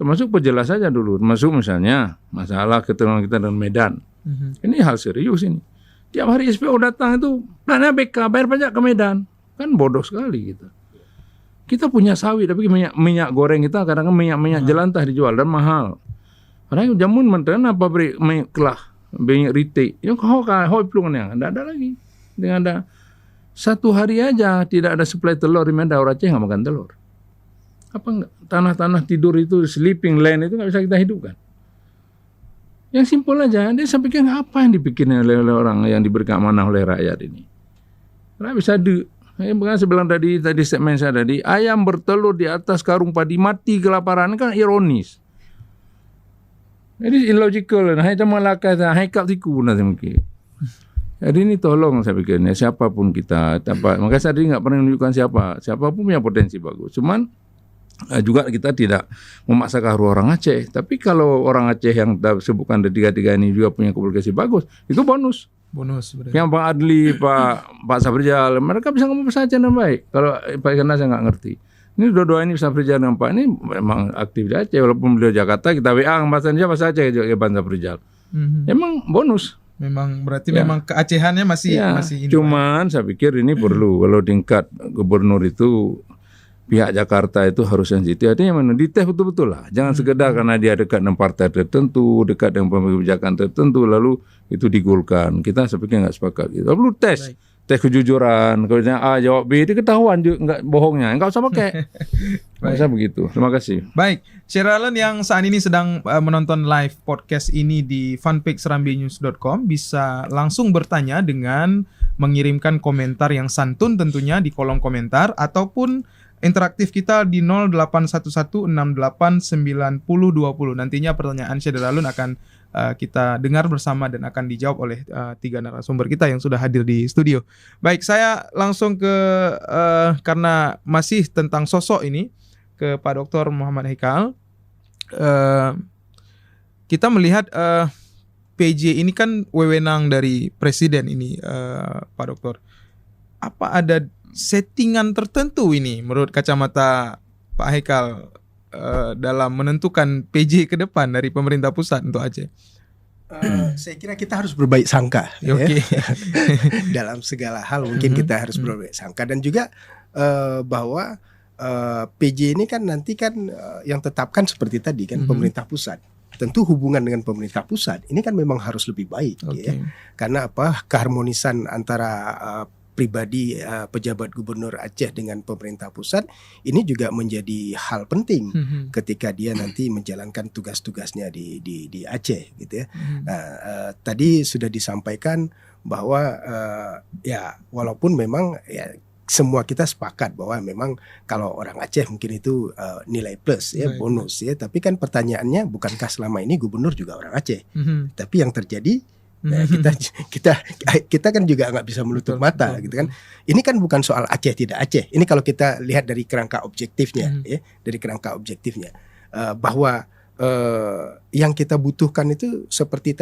Termasuk perjelas saja dulu. Termasuk misalnya masalah keterangan kita dengan Medan. Ini hal serius ini. Tiap hari SPO datang itu plannya BK bayar pajak ke Medan. Kan bodoh sekali gitu. Kita punya sawit, tapi minyak goreng kita kadang-kadang minyak jelantah dijual dan mahal. Karena jamun menteri apa beri minyak kelah, minyak ritik. Yang kau pelungan yang ada lagi. Dengan ada 1 hari aja tidak ada suplai telur di Medan, orang Aceh nggak makan telur. Apa enggak? Tanah-tanah tidur itu, sleeping land itu nggak bisa kita hidupkan. Yang simpel aja, dia saya pikir apa yang dipikirin oleh orang yang diberikan amanah oleh rakyat ini. Karena bisa bukan sebelah tadi segmen saya tadi, ayam bertelur di atas karung padi mati kelaparan kan ironis. Jadi illogical. Hai cuma lakai saya haikal tiku nanti mungkin. Jadi ini tolong saya pikirnya siapapun kita, maka saya tadi nggak pernah menunjukkan siapapun punya potensi bagus. Cuman juga kita tidak memaksakan orang Aceh. Tapi kalau orang Aceh yang sebutkan dari 3 ini juga punya komunikasi bagus, itu bonus. Benar. Yang Pak Adli, Pak Safrijal, mereka bisa ngomong bahasa Aceh dengan baik. Kalau Pak Iskandar saya nggak ngerti. Ini dua-dua ini Safrijal dengan Pak ini memang aktif di Aceh. Walaupun beliau Jakarta, kita WA bahasa Indonesia, bahasa Aceh juga Pak Safrijal. Emang bonus. Memang berarti memang keacehannya masih ini. Cuman saya pikir ini perlu kalau tingkat gubernur itu pihak Jakarta itu harus sensitif. Artinya dites betul-betul lah. Jangan sekedar karena dia dekat dengan partai tertentu, dekat dengan kebijakan tertentu, lalu itu digolkan. Kita sepertinya nggak sepakat. Gitu. Perlu tes kejujuran. Kalau A jawab B, itu ketahuan juga nggak bohongnya. Nggak usah pakai. Masa begitu. Terima kasih. Baik, Syed Rallen yang saat ini sedang menonton live podcast ini di fanpageserambi.news.com bisa langsung bertanya dengan mengirimkan komentar yang santun tentunya di kolom komentar ataupun interaktif kita di 0811689020. Nantinya pertanyaan Syed Rallen akan kita dengar bersama dan akan dijawab oleh 3 narasumber kita yang sudah hadir di studio. Baik, saya langsung ke karena masih tentang sosok ini ke Pak Dr. Muhammad Haikal. Kita melihat PJ ini kan wewenang dari presiden ini, Pak Dokter. Apa ada settingan tertentu ini menurut kacamata Pak Haikal dalam menentukan PJ ke depan dari pemerintah pusat untuk Aceh? Saya kira kita harus berbaik sangka. Okay. Dalam segala hal mungkin kita harus berbaik sangka. Dan juga bahwa PJ ini kan nanti kan yang tetapkan seperti tadi kan pemerintah pusat. Tentu hubungan dengan pemerintah pusat ini kan memang harus lebih baik. Ya. Karena apa? Keharmonisan antara pribadi pejabat gubernur Aceh dengan pemerintah pusat ini juga menjadi hal penting ketika dia nanti menjalankan tugas-tugasnya di Aceh gitu ya. Tadi sudah disampaikan bahwa ya walaupun memang ya semua kita sepakat bahwa memang kalau orang Aceh mungkin itu nilai plus ya, bonus ya. Tapi kan pertanyaannya, bukankah selama ini gubernur juga orang Aceh? Tapi yang terjadi kita kan juga nggak bisa menutup mata gitu kan. Ini kan bukan soal Aceh tidak Aceh. Ini kalau kita lihat dari kerangka objektifnya ya, dari kerangka objektifnya bahwa yang kita butuhkan itu seperti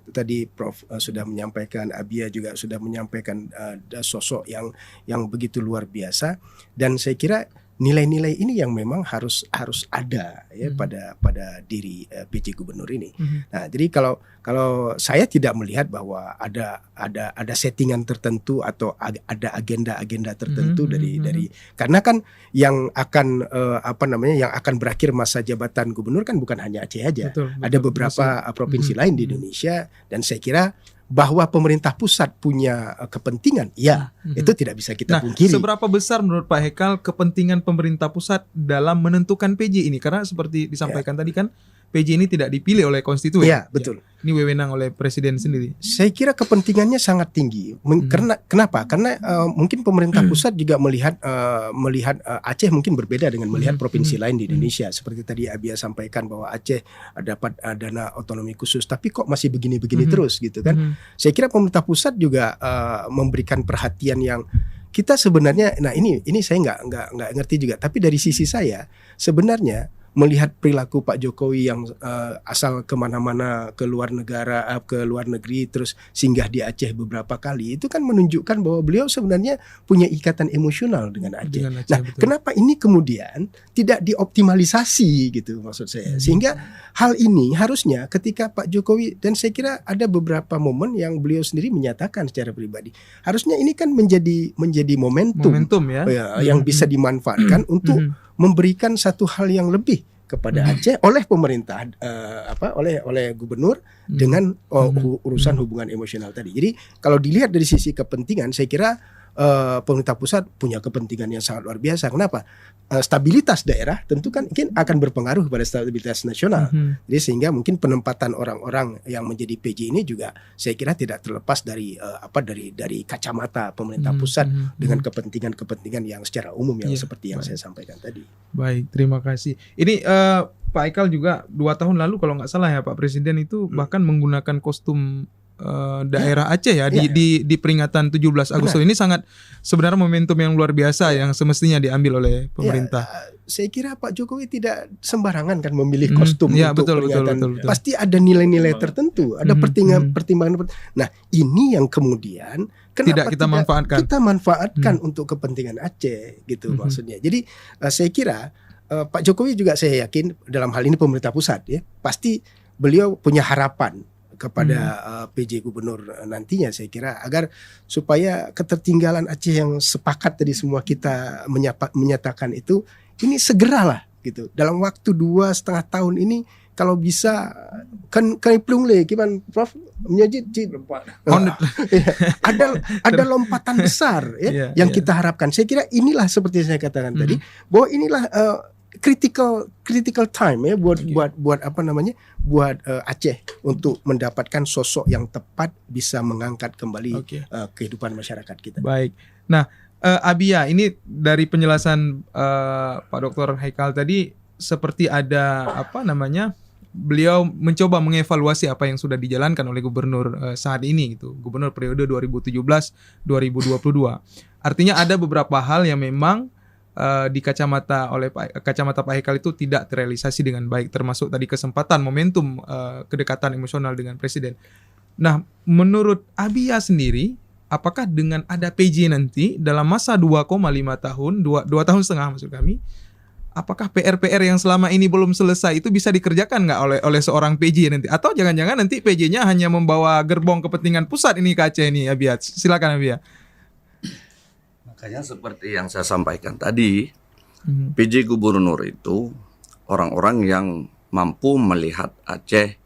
tadi Prof sudah menyampaikan, Abia juga sudah menyampaikan sosok yang begitu luar biasa, dan saya kira nilai-nilai ini yang memang harus ada ya pada diri PJ Gubernur ini. Nah, jadi kalau saya tidak melihat bahwa ada settingan tertentu atau ada agenda tertentu dari karena kan yang akan yang akan berakhir masa jabatan gubernur kan bukan hanya Aceh aja. Ada beberapa provinsi lain di Indonesia, dan saya kira bahwa pemerintah pusat punya kepentingan, ya itu tidak bisa kita pungkiri. Seberapa besar menurut Pak Haikal kepentingan pemerintah pusat dalam menentukan PJ ini? Karena seperti disampaikan tadi kan, PJ ini tidak dipilih oleh konstituen. Ya, betul. Ini wewenang oleh presiden sendiri. Saya kira kepentingannya sangat tinggi. Kenapa? Karena mungkin pemerintah pusat juga melihat Aceh mungkin berbeda dengan melihat provinsi lain di Indonesia. Seperti tadi Abia sampaikan bahwa Aceh dapat dana otonomi khusus, tapi kok masih begini-begini terus gitu kan. Saya kira pemerintah pusat juga memberikan perhatian yang kita sebenarnya. Nah ini saya nggak ngerti juga. Tapi dari sisi saya sebenarnya melihat perilaku Pak Jokowi yang asal kemana-mana ke luar negeri terus singgah di Aceh beberapa kali, itu kan menunjukkan bahwa beliau sebenarnya punya ikatan emosional dengan Aceh. Nah, betul. Kenapa ini kemudian tidak dioptimalisasi gitu maksud saya? Sehingga hal ini harusnya ketika Pak Jokowi, dan saya kira ada beberapa momen yang beliau sendiri menyatakan secara pribadi, harusnya ini kan menjadi momentum ya, yang bisa dimanfaatkan untuk memberikan satu hal yang lebih kepada Aceh oleh pemerintah, oleh gubernur dengan urusan hubungan emosional tadi. Jadi kalau dilihat dari sisi kepentingan, saya kira pemerintah pusat punya kepentingan yang sangat luar biasa. Kenapa? Stabilitas daerah tentu kan mungkin akan berpengaruh pada stabilitas nasional. Jadi sehingga mungkin penempatan orang-orang yang menjadi PJ ini juga saya kira tidak terlepas dari dari kacamata pemerintah pusat dengan kepentingan-kepentingan yang secara umum yang seperti yang saya sampaikan tadi. Baik, terima kasih. Ini Pak Haikal juga 2 tahun lalu kalau nggak salah ya Pak Presiden itu bahkan menggunakan kostum daerah Aceh ya, di peringatan 17 Agustus. Ini sangat sebenarnya momentum yang luar biasa yang semestinya diambil oleh pemerintah. Saya kira Pak Jokowi tidak sembarangan kan memilih kostum untuk peringatan. Betul. Pasti ada nilai-nilai tertentu, ada pertimbangan. Nah, ini yang kemudian kenapa kita manfaatkan untuk kepentingan Aceh gitu maksudnya. Jadi saya kira Pak Jokowi juga, saya yakin dalam hal ini pemerintah pusat ya, pasti beliau punya harapan kepada PJ Gubernur nantinya, saya kira agar supaya ketertinggalan Aceh yang sepakat tadi semua kita menyatakan itu, ini segeralah gitu dalam waktu 2,5 tahun ini kalau bisa kan plungle gimana Prof ada lompatan besar ya yang kita harapkan. Saya kira inilah seperti saya katakan tadi bahwa inilah critical time ya buat Aceh untuk mendapatkan sosok yang tepat bisa mengangkat kembali kehidupan masyarakat kita. Baik. Nah, Abia, ini dari penjelasan Pak Dr. Haikal tadi seperti ada beliau mencoba mengevaluasi apa yang sudah dijalankan oleh gubernur saat ini gitu. Gubernur periode 2017-2022. Artinya ada beberapa hal yang memang di kacamata Pak Haikal itu tidak terrealisasi dengan baik, termasuk tadi kesempatan momentum kedekatan emosional dengan presiden. Nah, menurut Abia sendiri, apakah dengan ada PJ nanti dalam masa 2,5 tahun, 2 tahun setengah maksud kami, apakah PR-PR yang selama ini belum selesai itu bisa dikerjakan nggak oleh seorang PJ nanti? Atau jangan-jangan nanti PJ-nya hanya membawa gerbong kepentingan pusat ini ke Aceh ini, Abia? Silakan Abia. Makanya seperti yang saya sampaikan tadi, PJ Gubernur itu orang-orang yang mampu melihat Aceh,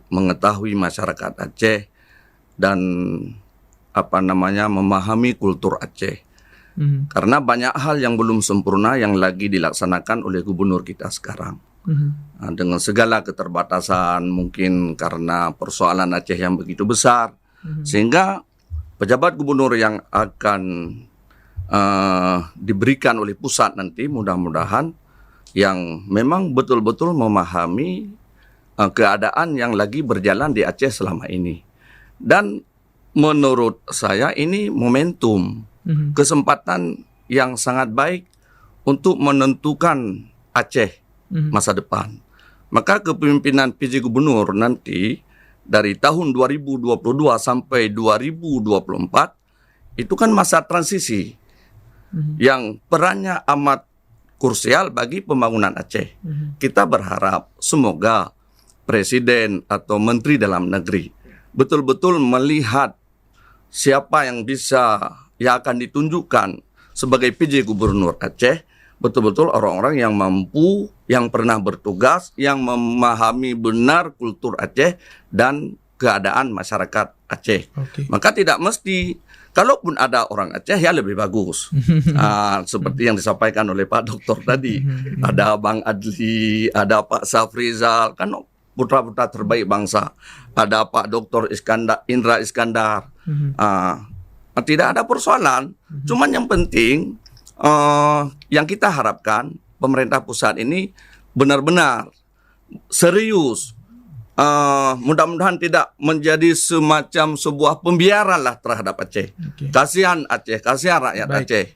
mengetahui masyarakat Aceh, dan memahami kultur Aceh. Karena banyak hal yang belum sempurna yang lagi dilaksanakan oleh gubernur kita sekarang. Dengan segala keterbatasan, mungkin karena persoalan Aceh yang begitu besar, sehingga pejabat gubernur yang akan diberikan oleh pusat nanti mudah-mudahan yang memang betul-betul memahami keadaan yang lagi berjalan di Aceh selama ini. Dan menurut saya ini momentum, kesempatan yang sangat baik untuk menentukan Aceh masa depan. Maka kepemimpinan PJ Gubernur nanti dari tahun 2022 sampai 2024 itu kan masa transisi yang perannya amat krusial bagi pembangunan Aceh. Kita berharap semoga Presiden atau Menteri Dalam Negeri betul-betul melihat siapa yang akan ditunjukkan sebagai PJ Gubernur Aceh, betul-betul orang-orang yang mampu, yang pernah bertugas, yang memahami benar kultur Aceh dan keadaan masyarakat Aceh. Maka tidak mesti, kalaupun ada orang Aceh ya lebih bagus. Seperti yang disampaikan oleh Pak Doktor tadi. Ada Bang Adli, ada Pak Safrizal, kan putra-putra terbaik bangsa. Ada Pak Doktor Indra Iskandar. Tidak ada persoalan. Cuman yang penting yang kita harapkan pemerintah pusat ini benar-benar serius. Mudah-mudahan tidak menjadi semacam sebuah pembiaran lah terhadap Aceh. Kasihan Aceh, kasihan rakyat Aceh.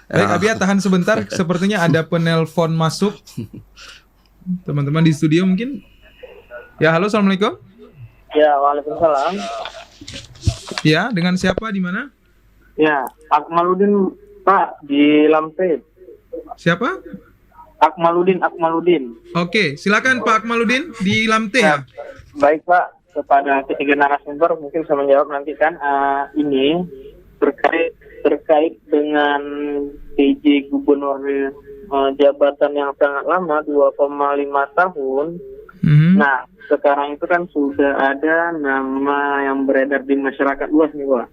Baik, Abia tahan sebentar. Sepertinya ada penelpon masuk. Teman-teman di studio mungkin. Ya, halo, assalamualaikum. Ya, waalaikumsalam. Ya, dengan siapa di mana? Ya, Akmaludin Pak di Lampe. Siapa? Akmaludin. Oke, silakan Pak Akmaludin di Lamte ya. Baik Pak, kepada ketiga narasumber mungkin bisa menjawab nanti kan ini terkait dengan PJ Gubernur jabatan yang sangat lama 2,5 tahun. Nah, sekarang itu kan sudah ada nama yang beredar di masyarakat luas nih Pak.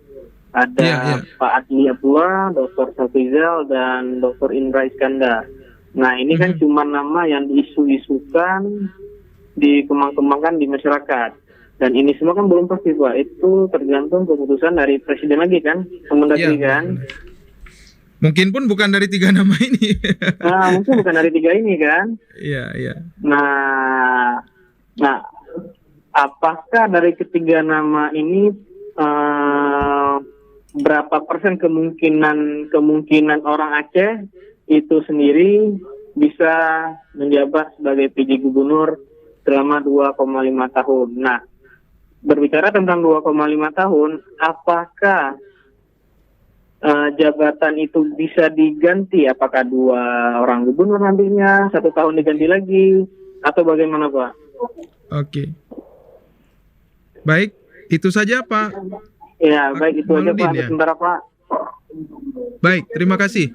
Ada Pak Adli Abdullah, Dr. Safrizal, dan Dr. Indra Iskandar. Nah, ini kan cuma nama yang diisu-isukan, dikembang-kembangkan di masyarakat. Dan ini semua kan belum pasti Pak. Itu tergantung keputusan dari Presiden lagi kan, Kemendagri kan. Mungkin pun bukan dari 3 nama ini. Nah, mungkin bukan dari 3 ini kan. Iya. Nah, apakah dari ketiga nama ini berapa persen kemungkinan orang Aceh itu sendiri bisa menjabat sebagai PJ Gubernur selama 2,5 tahun. Nah, berbicara tentang 2,5 tahun, apakah jabatan itu bisa diganti? Apakah 2 orang gubernur nantinya 1 tahun diganti lagi atau bagaimana Pak? Oke. Baik, itu saja Pak. Ya, baik itu aja Pak. Ya? Sementara Pak. Baik, terima kasih.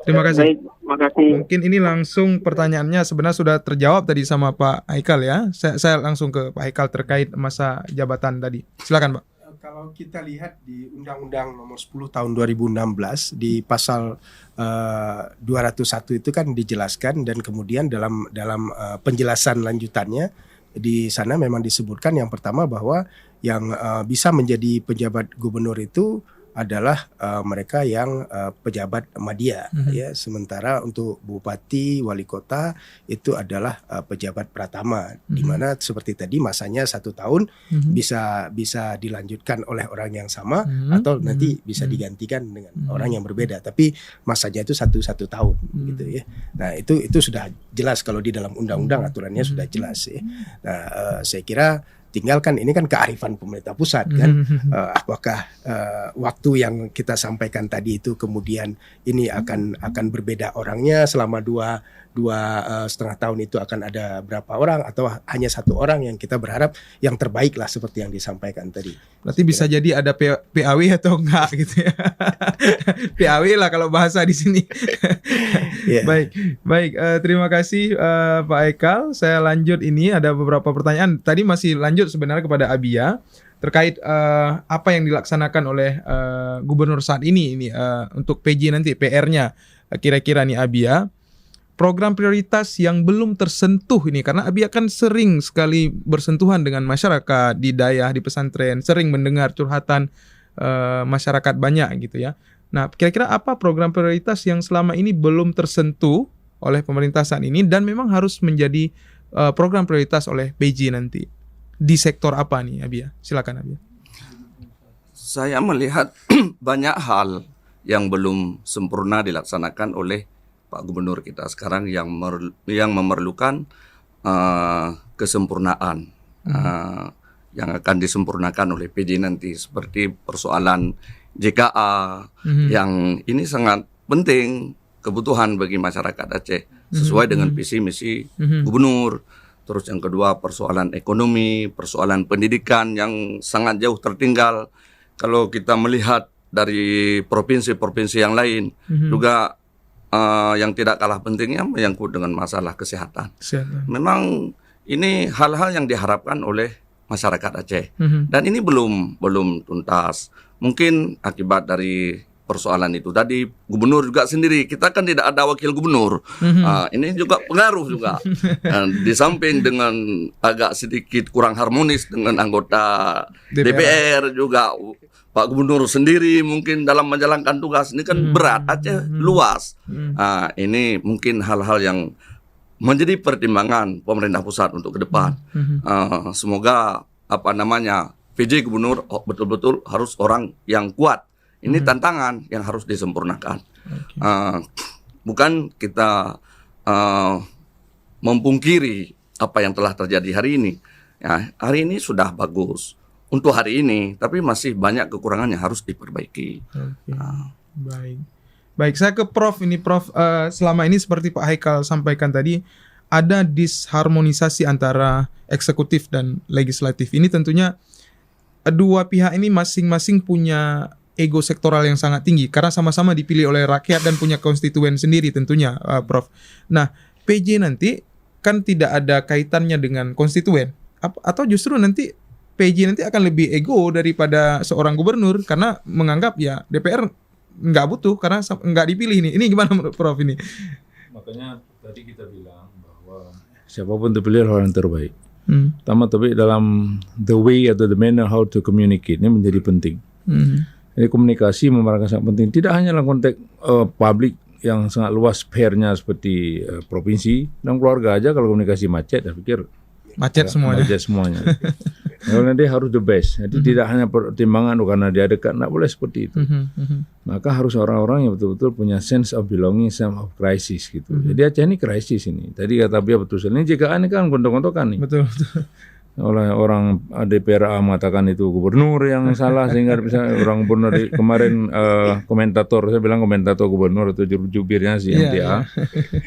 Baik, makasih. Mungkin ini langsung pertanyaannya sebenarnya sudah terjawab tadi sama Pak Haikal ya. Saya langsung ke Pak Haikal terkait masa jabatan tadi. Silakan Pak. Kalau kita lihat di Undang-Undang Nomor 10 Tahun 2016 di pasal 201 itu kan dijelaskan, dan kemudian dalam penjelasan lanjutannya di sana memang disebutkan yang pertama bahwa yang bisa menjadi penjabat gubernur itu adalah mereka yang pejabat madya ya, sementara untuk bupati, wali kota itu adalah pejabat pratama, di mana seperti tadi masanya 1 tahun bisa dilanjutkan oleh orang yang sama atau nanti bisa digantikan dengan orang yang berbeda, tapi masanya itu satu tahun gitu ya. Nah, itu sudah jelas kalau di dalam undang-undang aturannya sudah jelas ya. Nah, saya kira tinggalkan ini kan kearifan pemerintah pusat kan, apakah waktu yang kita sampaikan tadi itu kemudian ini akan berbeda orangnya selama 2,5 tahun itu akan ada berapa orang atau hanya 1 orang yang kita berharap yang terbaik lah seperti yang disampaikan tadi. Berarti bisa jadi ada PAW atau enggak gitu ya. PAW lah kalau bahasa di sini. Baik, terima kasih Pak Haikal. Saya lanjut, ini ada beberapa pertanyaan. Tadi masih lanjut sebenarnya kepada Abia. terkait apa yang dilaksanakan oleh gubernur saat ini untuk PJ nanti PR-nya kira-kira nih Abi ya. Program prioritas yang belum tersentuh ini, karena Abi akan sering sekali bersentuhan dengan masyarakat di dayah, di pesantren, sering mendengar curhatan masyarakat banyak gitu ya. Nah, kira-kira apa program prioritas yang selama ini belum tersentuh oleh pemerintah saat ini dan memang harus menjadi program prioritas oleh PJ nanti? Di sektor apa nih Abi ya? Silakan Abi. Saya melihat banyak hal yang belum sempurna dilaksanakan oleh Pak Gubernur kita sekarang yang memerlukan kesempurnaan yang akan disempurnakan oleh PJ nanti, seperti persoalan JKA yang ini sangat penting kebutuhan bagi masyarakat Aceh sesuai dengan visi misi Gubernur. Terus yang kedua persoalan ekonomi, persoalan pendidikan yang sangat jauh tertinggal. Kalau kita melihat dari provinsi-provinsi yang lain juga yang tidak kalah pentingnya menyangkut dengan masalah kesehatan. Memang ini hal-hal yang diharapkan oleh masyarakat Aceh dan ini belum tuntas. Mungkin akibat dari persoalan itu tadi, gubernur juga sendiri, kita kan tidak ada wakil gubernur. Ini juga pengaruh juga. Di samping dengan agak sedikit kurang harmonis dengan anggota DPR juga. Pak Gubernur sendiri mungkin dalam menjalankan tugas ini kan berat, Aceh luas. Ini mungkin hal-hal yang menjadi pertimbangan pemerintah pusat untuk ke depan. Semoga PJ Gubernur betul-betul harus orang yang kuat. Ini tantangan yang harus disempurnakan. Bukan kita mempungkiri apa yang telah terjadi hari ini. Ya, hari ini sudah bagus untuk hari ini, tapi masih banyak kekurangan yang harus diperbaiki. Baik, saya ke Prof. Ini Prof, selama ini seperti Pak Haikal sampaikan tadi, ada disharmonisasi antara eksekutif dan legislatif. Ini tentunya dua pihak ini masing-masing punya ego sektoral yang sangat tinggi karena sama-sama dipilih oleh rakyat dan punya konstituen sendiri tentunya, Prof. Nah, PJ nanti kan tidak ada kaitannya dengan konstituen, atau justru nanti PJ nanti akan lebih ego daripada seorang gubernur karena menganggap ya DPR nggak butuh karena nggak dipilih nih. Ini gimana menurut Prof ini? Makanya tadi kita bilang bahwa siapapun terpilih orang terbaik. Pertama, tapi dalam the way atau the manner how to communicate ini menjadi penting. Jadi komunikasi merupakan sangat penting. Tidak hanya dalam konteks publik yang sangat luas sphare-nya seperti provinsi dan keluarga aja, kalau komunikasi macet, saya pikir macet semuanya. Kalau nanti harus the best. Jadi tidak hanya pertimbangan karena dia dekat, tidak boleh seperti itu. Maka harus orang-orang yang betul-betul punya sense of belonging, sense of crisis gitu. Jadi Aceh ini krisis ini. Tadi kata Bia betul. Ini JKA ini kan gontok-gontokan nih. Betul. Oleh orang DPR mengatakan itu gubernur yang salah sehingga bisa orang gubernur kemarin komentator, saya bilang komentator gubernur atau jubirnya si MTA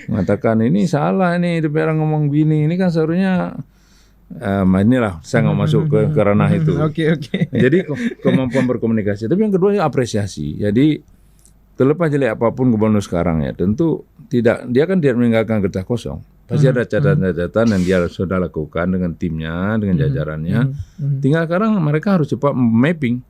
mengatakan ini salah, ini DPR ngomong gini, ini kan seharusnya inilah saya nggak masuk ke ranah itu. Oke. Jadi kemampuan berkomunikasi. Tapi yang kedua apresiasi. Jadi terlepas jelek apapun gubernur sekarang ya, tentu tidak, dia kan tidak meninggalkan kertas kosong. Pasti ada catatan-catatan yang dia sudah lakukan dengan timnya, dengan jajarannya. Tinggal sekarang mereka harus cepat mapping.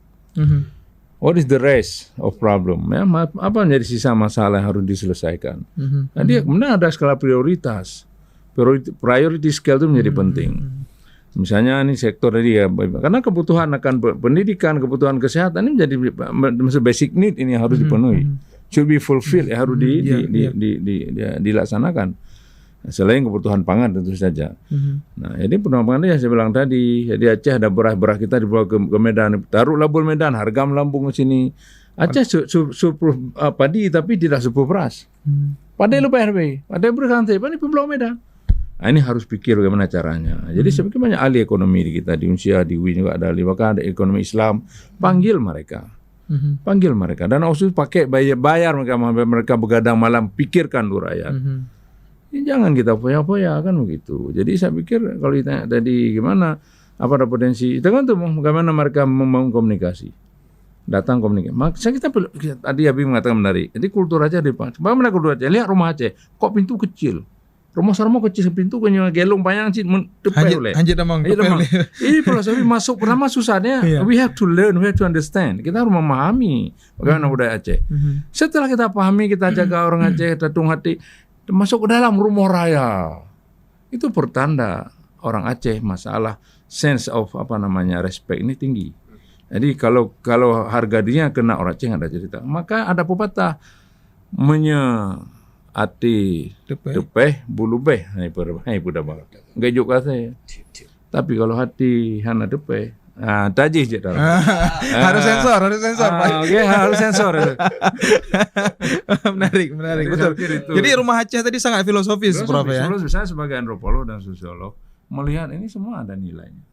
What is the rest of problem? Ya, apa menjadi sisa masalah yang harus diselesaikan? Nah, dia kemudian ada skala prioritas. Priority scale itu menjadi penting. Misalnya ini sektor tadi ya, karena kebutuhan akan pendidikan, kebutuhan kesehatan ini menjadi basic need, ini harus dipenuhi. Should be fulfilled, harus dilaksanakan. Selain kebutuhan pangan tentu saja. Nah, ini penambangan yang saya bilang tadi, jadi Aceh ada beras kita dibawa ke Medan, taruh label Medan, harga melambung ke sini. Aceh surplus padi tapi tidak surplus beras. Padahal lu PRB, padahal bersantai, ini pembelau Medan. Nah, ini harus pikir bagaimana caranya. Jadi saya pikir banyak ahli ekonomi di kita, di Unsia, di UI juga ada ahli, bahkan ada ekonomi Islam, panggil mereka. Panggil mereka. Dan khusus pakai bayar mereka begadang malam, pikirkan dulu rakyat. Jangan kita foya-foya kan begitu. Jadi saya pikir kalau ditanya tadi gimana, apa ada potensi, tergantung bagaimana mereka membangun komunikasi. Datang komunikasi. Makanya kita tadi Abi mengatakan menarik. Jadi kultur Aceh bagaimana kultur Aceh? Lihat rumah Aceh, kok pintu kecil. Rumah sarmo kecil sepintu kanya gelong payang cit tepai oleh. Anjir damang. Ini filosofi masuk pertama susahnya. We have to learn, we have to understand. Kita harus memahami bagaimana budaya Aceh. Setelah kita pahami, kita jaga orang Aceh, kita tung hati, masuk ke dalam rumah raya. Itu pertanda orang Aceh masalah sense of respect ini tinggi. Jadi kalau harga dia kena orang Aceh nggak ada cerita. Maka ada pepatah ati tepeh bulu beh hai budak barat. Enggak juga saya. Tapi kalau hati hana tepeh tajih je dah. Harus sensor. Oke, harus sensor. Menarik, betul. Jadi rumah Aceh tadi sangat filosofis, Prof ya. Saya sebagai antropolog dan sosiolog melihat ini semua ada nilainya.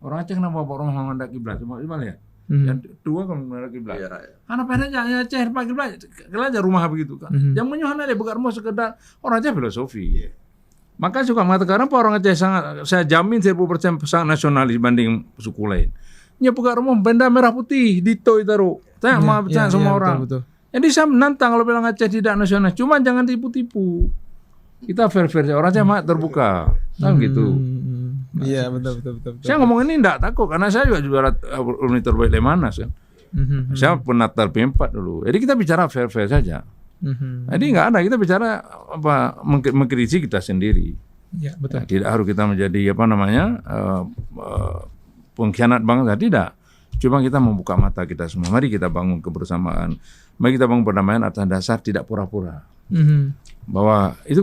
Orang Aceh kenapa bawa rumah menghadap kiblat? Coba lihat. Yang dua kan menghadap kiblat. Anak pedanya Aceh pakai kiblat, kalau aja rumah begitu kan. Yang menyuhana dia bukan rumah sekedar orang Aceh filosofi. Maka juga mengatakan orang Aceh sangat, saya jamin 1000% sangat nasionalis dibanding suku lain. Nya bukan rumah benda merah putih dito taruh. Saya mau percaya semua orang. Betul. Jadi saya menantang kalau bilang Aceh tidak nasionalis, cuma jangan tipu-tipu. Kita fair-fair orang Aceh terbuka. Kan gitu. Iya betul. Saya ngomong ini enggak takut karena saya juga juara unit terbaik Lemanas kan. Saya penata P4 dulu. Jadi kita bicara fair-fair saja. Jadi enggak ada, kita bicara mengkritisi kita sendiri. Ya, betul. Nah, tidak harus kita menjadi pengkhianat bangsa, tidak. Cuma kita membuka mata kita semua. Mari kita bangun kebersamaan. Mari kita bangun perdamaian atas dasar tidak pura-pura. Bahwa itu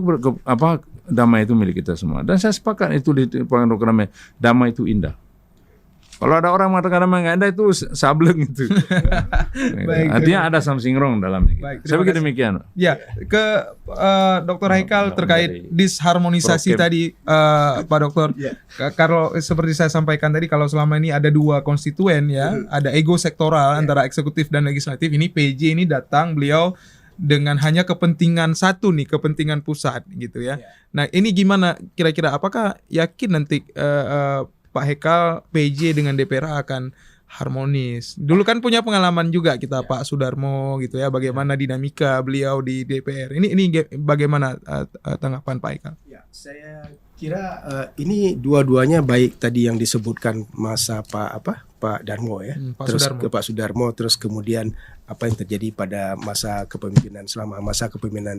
damai itu milik kita semua. Dan saya sepakat itu di Pondok Damai. Damai itu indah. Kalau ada orang mengatakan damai nggak indah itu sableng itu. Artinya ada something wrong dalamnya. Baik, saya pikir demikian. Ya, ke Dr. Haikal terkait disharmonisasi tadi, Pak Dokter. Kalau seperti saya sampaikan tadi, kalau selama ini ada dua konstituen ya, ada ego sektoral antara eksekutif dan legislatif. Ini PJ ini datang beliau dengan hanya kepentingan satu nih, kepentingan pusat gitu ya. Nah ini gimana kira-kira, apakah yakin nanti Pak Haikal PJ dengan DPR akan harmonis? Dulu kan punya pengalaman juga kita Pak Sudarmo gitu ya, bagaimana dinamika beliau di DPR. Ini bagaimana tanggapan Pak Haikal? Ya, saya kira ini dua-duanya baik tadi yang disebutkan masa Pak Darmo ya, Pak Sudarmo, terus kemudian apa yang terjadi pada masa kepemimpinan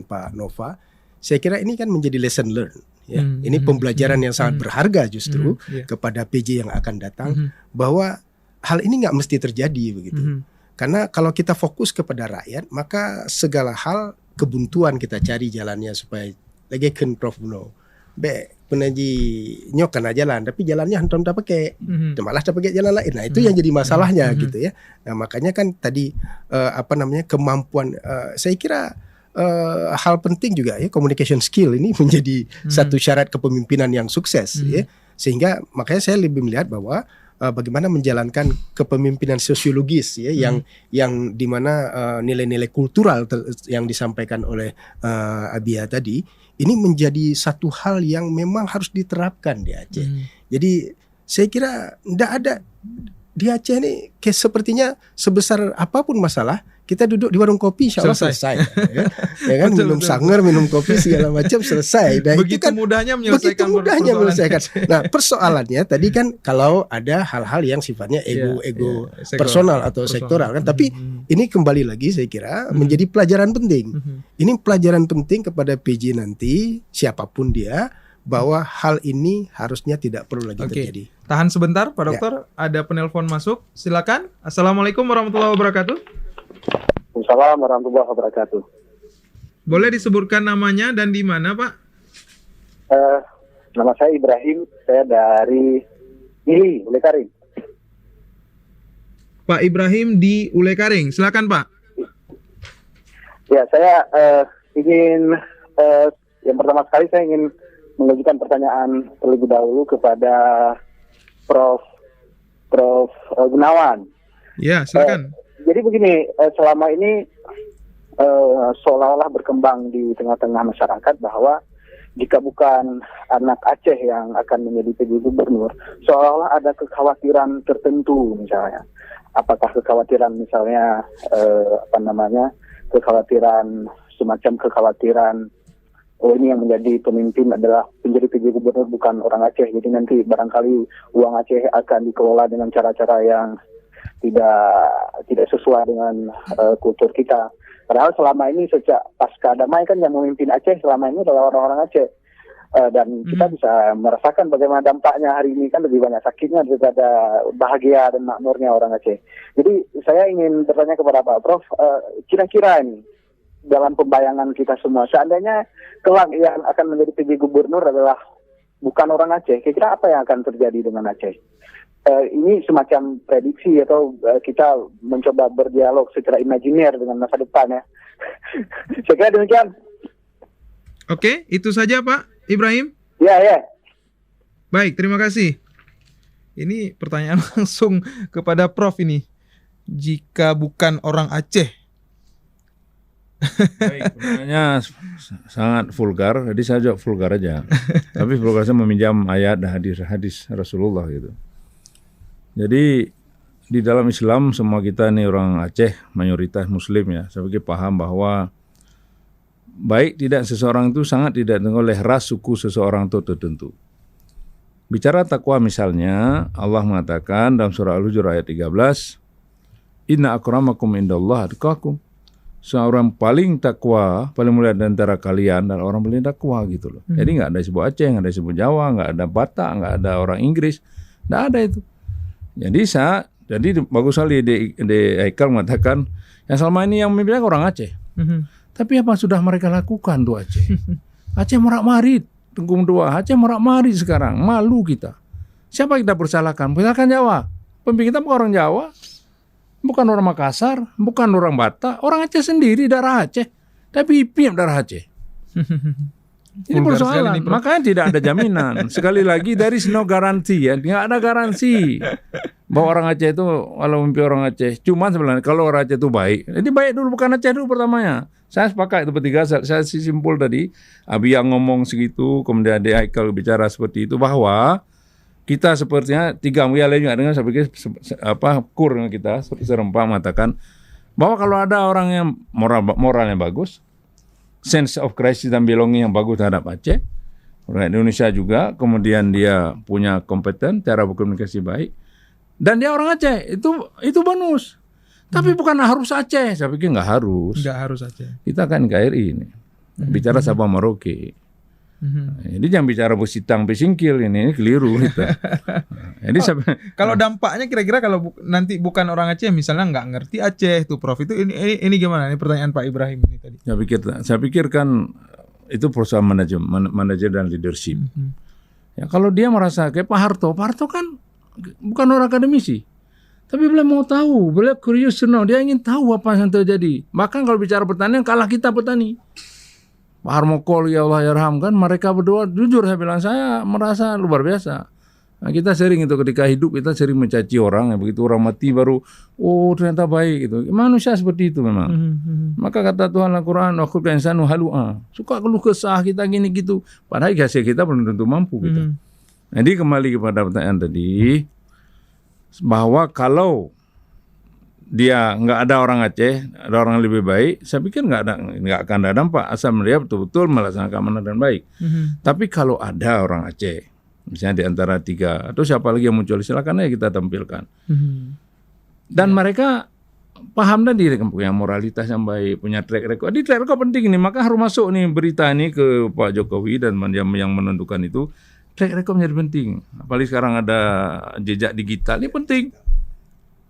Pak Nova. Saya kira ini kan menjadi lesson learned ya. Ini pembelajaran yang sangat berharga justru kepada PJ yang akan datang, bahwa hal ini nggak mesti terjadi begitu. Karena kalau kita fokus kepada rakyat, maka segala hal kebuntuan kita cari jalannya supaya lagi kan Prof Buno. Penaji nyokan jalan, tapi jalannya hantam tak pakai, malah tak pakai jalan lain. Nah itu yang jadi masalahnya gitu ya. Nah makanya kan tadi kemampuan, saya kira hal penting juga ya, communication skill ini menjadi satu syarat kepemimpinan yang sukses ya. Sehingga makanya saya lebih melihat bahwa bagaimana menjalankan kepemimpinan sosiologis ya, yang dimana nilai-nilai kultural yang disampaikan oleh Abia tadi ini menjadi satu hal yang memang harus diterapkan di Aceh. Jadi saya kira tidak ada di Aceh ini kayak sepertinya sebesar apapun masalah, kita duduk di warung kopi insya Allah selesai ya kan, minum sanger, minum kopi segala macam selesai. Dan begitu itu kan mudahnya menyelesaikan. Nah persoalannya tadi kan kalau ada hal-hal yang sifatnya ego personal atau sektoral kan, tapi ini kembali lagi saya kira menjadi pelajaran penting. Ini pelajaran penting kepada PJ nanti siapapun dia, bahwa hal ini harusnya tidak perlu lagi terjadi. Tahan sebentar Pak Dokter, ada penelpon masuk. Silakan. Assalamualaikum warahmatullahi wabarakatuh. Assalamualaikum warahmatullahi wabarakatuh. Boleh disebutkan namanya dan di mana, Pak? Nama saya Ibrahim, saya dari Ili, Ulekaring. Pak Ibrahim di Ulekaring, silakan Pak. Ya, saya ingin yang pertama sekali saya ingin mengajukan pertanyaan terlebih dahulu kepada Prof Gunawan. Ya, silakan. Jadi begini, selama ini seolah-olah berkembang di tengah-tengah masyarakat bahwa jika bukan anak Aceh yang akan menjadi PJ Gubernur, seolah-olah ada kekhawatiran tertentu misalnya. Apakah kekhawatiran misalnya kekhawatiran oh ini yang menjadi pemimpin adalah menjadi PJ Gubernur bukan orang Aceh, jadi nanti barangkali uang Aceh akan dikelola dengan cara-cara yang tidak sesuai dengan kultur kita. Padahal selama ini sejak pasca damai kan yang memimpin Aceh selama ini adalah orang-orang Aceh. Dan kita bisa merasakan bagaimana dampaknya hari ini, kan lebih banyak sakitnya daripada bahagia dan makmurnya orang Aceh. Jadi saya ingin bertanya kepada Pak Prof, kira-kira ini dalam pembayangan kita semua, seandainya kelak yang akan menjadi PJ Gubernur adalah bukan orang Aceh, kira-kira apa yang akan terjadi dengan Aceh? Ini semacam prediksi atau kita mencoba berdialog secara imajiner dengan masa depan ya. Saya kira demikian. Oke, itu saja Pak Ibrahim? Ya. Baik, terima kasih. Ini pertanyaan langsung kepada Prof ini. Jika bukan orang Aceh. Baik, pertanyaannya sangat vulgar, jadi saya jawab vulgar aja. Tapi vulgar saya meminjam ayat dan hadis Rasulullah gitu. Jadi di dalam Islam semua kita ini orang Aceh, mayoritas Muslim ya. Saya pikir paham bahwa baik tidak seseorang itu sangat tidak ditentukan oleh ras suku seseorang itu tertentu. Bicara takwa misalnya, Allah mengatakan dalam surah Al-Hujurat ayat 13, Inna akramakum indallah atqakum. Seorang paling takwa, paling mulia di antara kalian dan orang paling takwa gitu loh. Jadi nggak ada disebut Aceh, nggak ada disebut Jawa, nggak ada Batak, nggak ada orang Inggris, nggak ada itu. Jadi bagus sekali di Haikal mengatakan yang selama ini yang memimpin orang Aceh. Tapi apa sudah mereka lakukan tuh Aceh? Aceh merak-marit, Tenggung Dua, Aceh merak-marit sekarang, malu kita. Siapa kita persalahkan? Persalahkan Jawa. Pemimpin kita bukan orang Jawa, bukan orang Makassar, bukan orang Batak, orang Aceh sendiri, darah Aceh. Tapi IPM darah Aceh. Ini persoalan, makanya tidak ada jaminan. Sekali lagi, there is no guarantee ya, nggak ada garansi bahwa orang Aceh itu kalau mimpi orang Aceh. Cuma sebenarnya kalau orang Aceh itu baik, jadi baik dulu bukan Aceh dulu pertamanya. Saya sepakat itu bertiga. Saya simpul tadi, Abi yang ngomong segitu, kemudian dia Haikal bicara seperti itu bahwa kita sepertinya tiga wilayah juga dengan saya pikir kur dengan kita serempak mengatakan bahwa kalau ada orang yang moralnya bagus, sense of crisis dan belonging yang bagus terhadap Aceh, orang Indonesia juga, kemudian dia punya kompeten, cara berkomunikasi baik, dan dia orang Aceh, itu bonus. Tapi bukan harus Aceh, saya pikir nggak harus. Nggak harus Aceh. Kita kan KRI ini, bicara Sabah Merauke. Jadi jangan bicara Busitang Pesingkil ini keliru kita. Jadi kalau dampaknya kira-kira kalau nanti bukan orang Aceh, misalnya nggak ngerti Aceh tuh Prof, itu ini gimana? Ini pertanyaan Pak Ibrahim ini tadi. Saya pikir kan itu perusahaan manajer dan leadership. Ya kalau dia merasa kayak Pak Harto kan bukan orang akademisi. Tapi beliau mau tahu, beliau curious to know, dia ingin tahu apa yang terjadi. Bahkan kalau bicara pertanian, kalah kita petani. Pak Harmoko, ya Allah yarham, kan mereka berdua, jujur saya bilang, saya merasa luar biasa. Nah, kita sering itu ketika hidup, kita sering mencaci orang, ya, begitu orang mati baru, oh ternyata baik. Gitu. Manusia seperti itu memang. Maka kata Tuhan Al-Quran, wa khulqa insanu halu'a. Suka keluh kesah kita gini gitu. Padahal hasil kita belum tentu mampu gitu. Jadi kembali kepada pertanyaan tadi, bahwa kalau dia nggak ada orang Aceh, ada orang lebih baik, saya pikir nggak akan ada dampak asal dia betul-betul melaksanakan amanah dan baik. Tapi kalau ada orang Aceh, misalnya di antara tiga atau siapa lagi yang muncul, silakan aja kita tampilkan. Dan mereka paham tadi punya moralitas yang baik, punya track record. Di track record penting ini, maka harus masuk nih berita ini ke Pak Jokowi dan yang menentukan itu. Track record menjadi penting. Apalagi sekarang ada jejak digital, ini penting.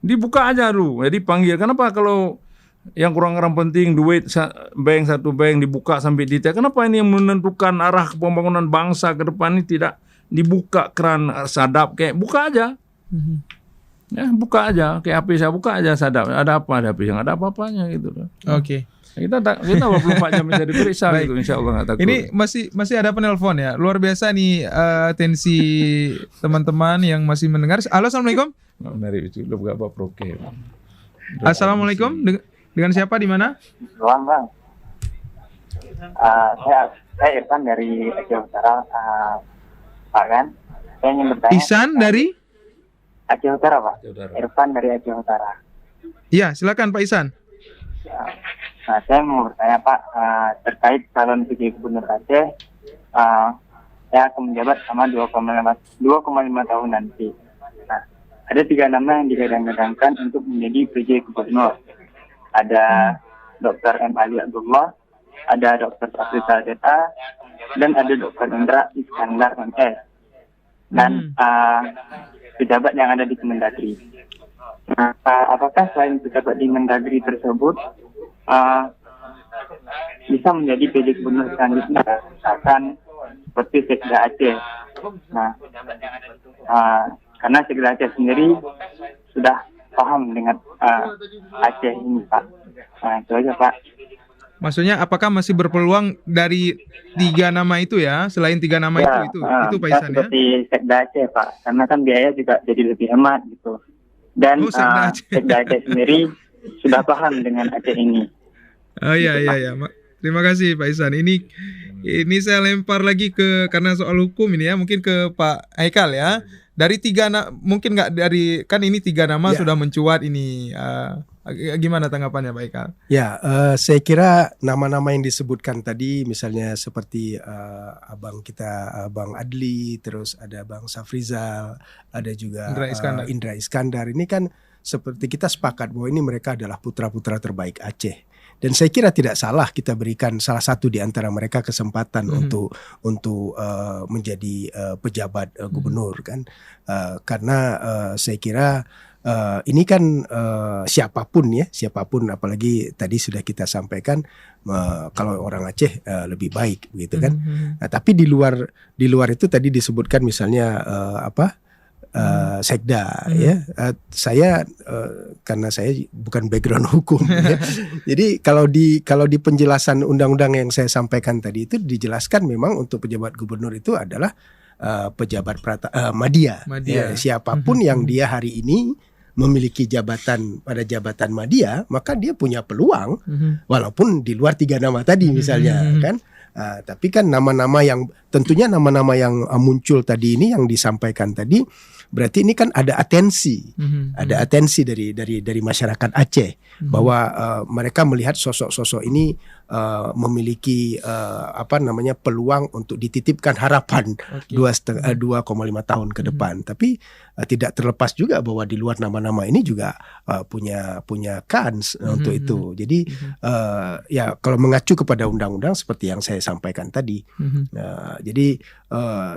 Dibuka aja dulu, jadi panggil. Kenapa kalau yang kurang-kurang penting, duit satu bank dibuka sampai detail, kenapa ini yang menentukan arah pembangunan bangsa ke depan ini tidak dibuka keran sadap, kayak buka aja. Ya, buka aja, kayak HP saya buka aja sadap. Ada apa, ada HP yang ada apa-apanya gitu. Oke. Kita 24 jam bisa diperiksa gitu, insya Allah nggak takut. Ini masih ada penelpon ya, luar biasa nih atensi teman-teman yang masih mendengar. Halo, assalamualaikum. Mari itu lo buka Pak Proke. Assalamualaikum, dengan siapa di mana? Bang. Saya Irfan dari Aceh Utara, Pak kan. Saya ingin bertanya. Ihsan dari Aceh Utara, Pak. Irfan dari Aceh Utara. Iya, silakan Pak Ihsan. Nah, saya mau bertanya Pak, terkait calon PJ Gubernur Aceh, saya akan menjabat selama 2,5 tahun nanti. Nah, ada 3 nama yang digadang-gadangkan untuk menjadi PJ Gubernur. Ada Dr. M. Ali Abdullah, ada Dr. Safrizal Z.A, dan ada Dr. Indra Iskandar MS, dan pejabat yang ada di Kemendagri. Nah, apakah selain pejabat di Mendagri tersebut bisa menjadi PJ Gubernur selanjutnya, akan seperti Sekda Aceh? Nah, karena Sekda Aceh sendiri sudah paham dengan Aceh ini, Pak. Nah, itu aja, Pak. Maksudnya apakah masih berpeluang dari 3 nama itu ya, selain 3 nama itu Pak Ihsan ya? Seperti Sekda Aceh, Pak, karena kan biaya juga jadi lebih hemat gitu. Dan Sekda Aceh sendiri sudah paham dengan Aceh ini. Oh iya. Terima kasih Pak Ihsan. Ini saya lempar lagi karena soal hukum ini ya, mungkin ke Pak Haikal ya. Dari 3 mungkin nggak dari, kan ini 3 nama sudah mencuat ini. Gimana tanggapannya Pak Haikal? Ya, saya kira nama-nama yang disebutkan tadi, misalnya seperti Abang Adli, terus ada Bang Safrizal, ada juga Indra Iskandar. Ini kan seperti kita sepakat bahwa ini mereka adalah putra-putra terbaik Aceh. Dan saya kira tidak salah kita berikan salah satu di antara mereka kesempatan untuk menjadi pejabat gubernur kan, karena saya kira ini kan siapapun, apalagi tadi sudah kita sampaikan kalau orang Aceh lebih baik begitu kan. Nah, tapi di luar itu tadi disebutkan misalnya Sekda ya. Saya karena saya bukan background hukum ya. Jadi kalau di penjelasan undang-undang yang saya sampaikan tadi itu dijelaskan memang untuk pejabat gubernur itu adalah pejabat madya. Ya, siapapun yang dia hari ini memiliki jabatan madya, maka dia punya peluang walaupun di luar 3 nama tadi misalnya kan. Tapi kan nama-nama yang tentunya nama-nama yang muncul tadi ini yang disampaikan tadi, berarti ini kan ada atensi dari masyarakat Aceh bahwa mereka melihat sosok-sosok ini memiliki peluang untuk dititipkan harapan 2,5 tahun ke depan. Tapi tidak terlepas juga bahwa di luar nama-nama ini juga punya kans untuk itu. Jadi ya kalau mengacu kepada undang-undang seperti yang saya sampaikan tadi, jadi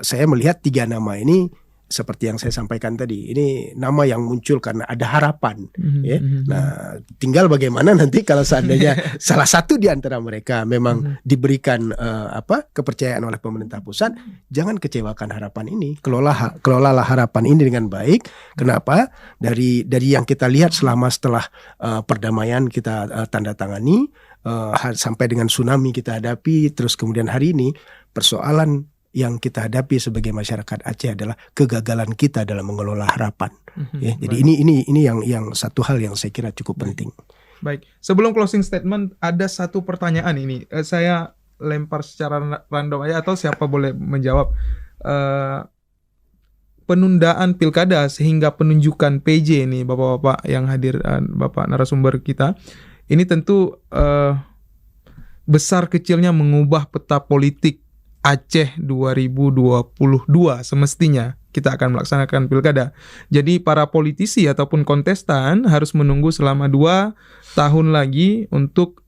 saya melihat 3 nama ini seperti yang saya sampaikan tadi, ini nama yang muncul karena ada harapan, ya. Nah, tinggal bagaimana nanti kalau seandainya salah satu di antara mereka memang diberikan kepercayaan oleh pemerintah pusat, jangan kecewakan harapan ini. Kelolalah harapan ini dengan baik. Kenapa? Dari yang kita lihat setelah perdamaian kita tanda tangani, sampai dengan tsunami kita hadapi, terus kemudian hari ini persoalan yang kita hadapi sebagai masyarakat Aceh adalah kegagalan kita dalam mengelola harapan. Ya, jadi ini yang satu hal yang saya kira cukup penting. Baik, sebelum closing statement ada satu pertanyaan ini. Saya lempar secara random aja atau siapa boleh menjawab. Penundaan pilkada sehingga penunjukan PJ ini Bapak-bapak yang hadir, Bapak narasumber kita, ini tentu besar kecilnya mengubah peta politik Aceh 2022. Semestinya kita akan melaksanakan pilkada. Jadi para politisi ataupun kontestan harus menunggu selama 2 tahun lagi untuk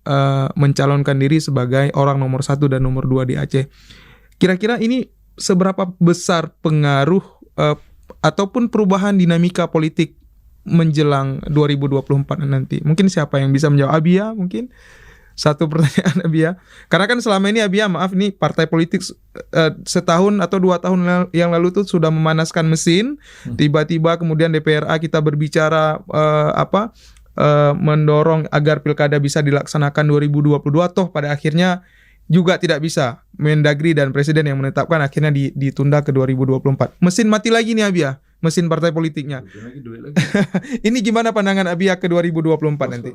mencalonkan diri sebagai orang nomor 1 dan nomor 2 di Aceh. Kira-kira ini seberapa besar pengaruh ataupun perubahan dinamika politik menjelang 2024 nanti? Mungkin siapa yang bisa menjawab? Abia mungkin? Satu pertanyaan Abia. Karena kan selama ini Abia, maaf nih, partai politik setahun atau 2 tahun yang lalu tuh sudah memanaskan mesin. Tiba-tiba kemudian DPRA kita berbicara mendorong agar pilkada bisa dilaksanakan 2022, toh pada akhirnya juga tidak bisa. Mendagri dan presiden yang menetapkan akhirnya ditunda ke 2024. Mesin mati lagi nih Abia, mesin partai politiknya. Ini gimana pandangan Abia ke 2024 nanti?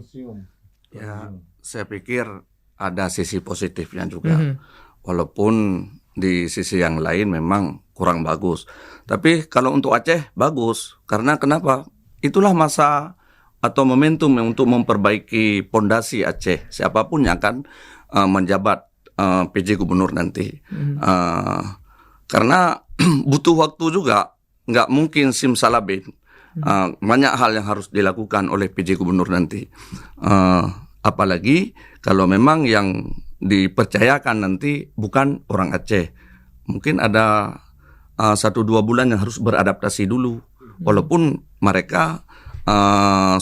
Ya, saya pikir ada sisi positifnya juga. Walaupun di sisi yang lain memang kurang bagus. Tapi kalau untuk Aceh bagus. Karena kenapa? Itulah masa atau momentum untuk memperbaiki pondasi Aceh, siapapun yang akan menjabat PJ Gubernur nanti. Karena butuh waktu juga, nggak mungkin simsalabim. Banyak hal yang harus dilakukan oleh PJ Gubernur nanti. Apalagi kalau memang yang dipercayakan nanti bukan orang Aceh. Mungkin ada 1-2 bulan yang harus beradaptasi dulu. Walaupun mereka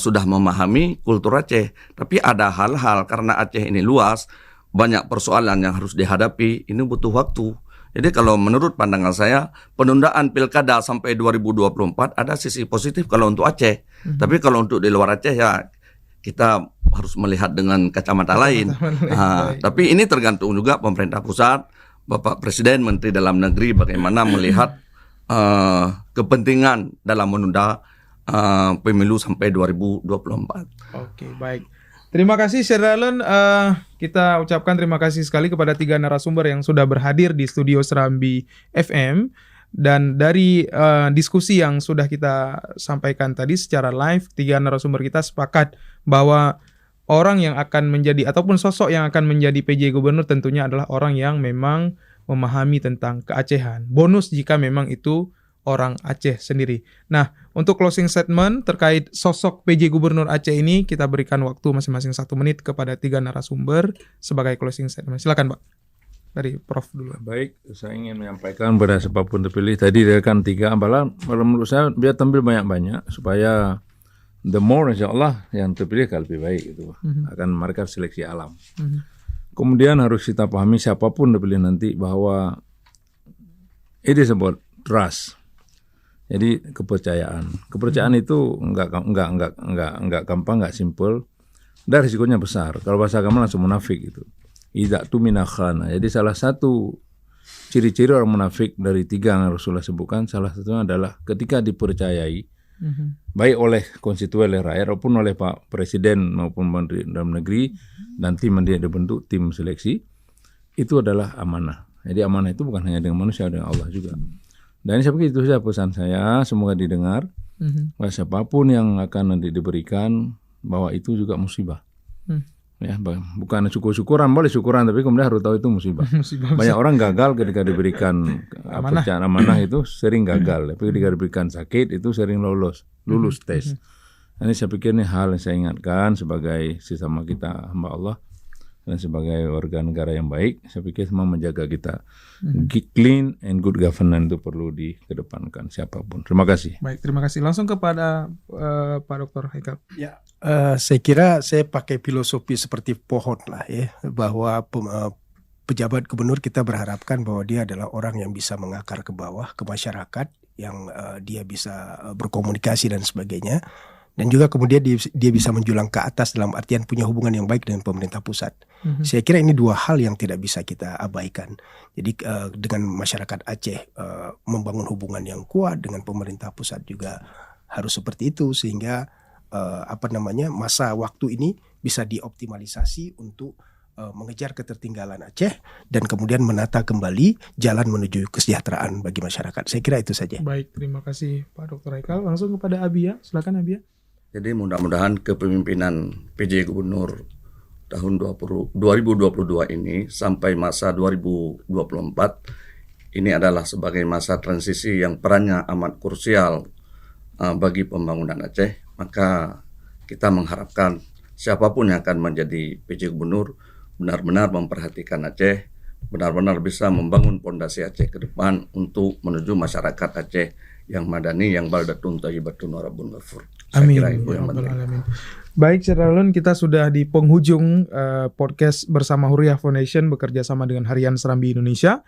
sudah memahami kultur Aceh. Tapi ada hal-hal karena Aceh ini luas, banyak persoalan yang harus dihadapi, ini butuh waktu. Jadi kalau menurut pandangan saya, penundaan pilkada sampai 2024 ada sisi positif kalau untuk Aceh. Tapi kalau untuk di luar Aceh ya kita harus melihat dengan kacamata lain. Tapi ini tergantung juga pemerintah pusat, Bapak Presiden, Menteri Dalam Negeri bagaimana melihat kepentingan dalam menunda pemilu sampai 2024. Oke, baik. Terima kasih Syed Ralon. Kita ucapkan terima kasih sekali kepada 3 narasumber yang sudah berhadir di studio Serambi FM. Dan dari diskusi yang sudah kita sampaikan tadi secara live, 3 narasumber kita sepakat bahwa orang yang akan menjadi ataupun sosok yang akan menjadi PJ Gubernur tentunya adalah orang yang memang memahami tentang keacehan. Bonus jika memang itu orang Aceh sendiri. Nah, untuk closing statement terkait sosok PJ Gubernur Aceh ini, kita berikan waktu masing-masing 1 menit kepada 3 narasumber sebagai closing statement. Silakan, Pak. Dari Prof dulu. Baik, saya ingin menyampaikan pada siapapun terpilih tadi rekan 3 amalan, menurut saya biar tampil banyak-banyak supaya the more insya Allah yang terpilih akan lebih baik itu. Akan mereka seleksi alam. Kemudian harus kita pahami siapapun terpilih nanti bahwa it is about trust. Jadi kepercayaan itu enggak gampang, enggak simple, dan risikonya besar. Kalau bahasa agama langsung munafik itu. Idza tumina khana. Jadi salah satu ciri-ciri orang munafik dari 3 yang Rasulullah sebutkan, salah satunya adalah ketika dipercayai baik oleh konstituen, oleh rakyat maupun oleh Pak Presiden maupun Menteri Dalam Negeri dan tim yang dia dibentuk tim seleksi, itu adalah amanah. Jadi amanah itu bukan hanya dengan manusia, dengan Allah juga. Dan saya pikir itu saja pesan saya, semoga didengar. Bahwa siapapun yang akan nanti diberikan, bahwa itu juga musibah. Ya, bukan syukur-syukuran, boleh syukuran, tapi kemudian harus tahu itu musibah. Banyak orang gagal ketika diberikan pekerjaan amanah itu sering gagal. Tapi ketika diberikan sakit itu sering lulus tes. Ini saya pikir ini hal yang saya ingatkan sebagai sesama kita hamba Allah dan sebagai warga negara yang baik. Saya pikir semua menjaga kita clean and good governance itu perlu dikedepankan siapapun. Terima kasih. Baik, terima kasih. Langsung kepada Pak Dr. Haikal. Ya. Saya kira saya pakai filosofi seperti pohon lah ya, bahwa pejabat gubernur kita berharapkan bahwa dia adalah orang yang bisa mengakar ke bawah, ke masyarakat, yang dia bisa berkomunikasi dan sebagainya, dan juga kemudian dia bisa menjulang ke atas dalam artian punya hubungan yang baik dengan pemerintah pusat. Saya kira ini 2 hal yang tidak bisa kita abaikan. Jadi dengan masyarakat Aceh membangun hubungan yang kuat dengan pemerintah pusat juga harus seperti itu, sehingga masa waktu ini bisa dioptimalisasi untuk mengejar ketertinggalan Aceh dan kemudian menata kembali jalan menuju kesejahteraan bagi masyarakat. Saya kira itu saja. Baik, terima kasih Pak Dr. Haikal. Langsung kepada Abia, silakan Abia. Jadi mudah-mudahan kepemimpinan PJ Gubernur tahun 2022 ini sampai masa 2024 ini adalah sebagai masa transisi yang perannya amat krusial bagi pembangunan Aceh. Maka kita mengharapkan siapapun yang akan menjadi PJ Gubernur benar-benar memperhatikan Aceh, benar-benar bisa membangun pondasi Aceh ke depan untuk menuju masyarakat Aceh yang madani, yang baldatun thayyibatun wa rabbun ghafur. Amin. Baik, Syed Ralon, kita sudah di penghujung podcast bersama Hurriyah Foundation bekerja sama dengan Harian Serambi Indonesia.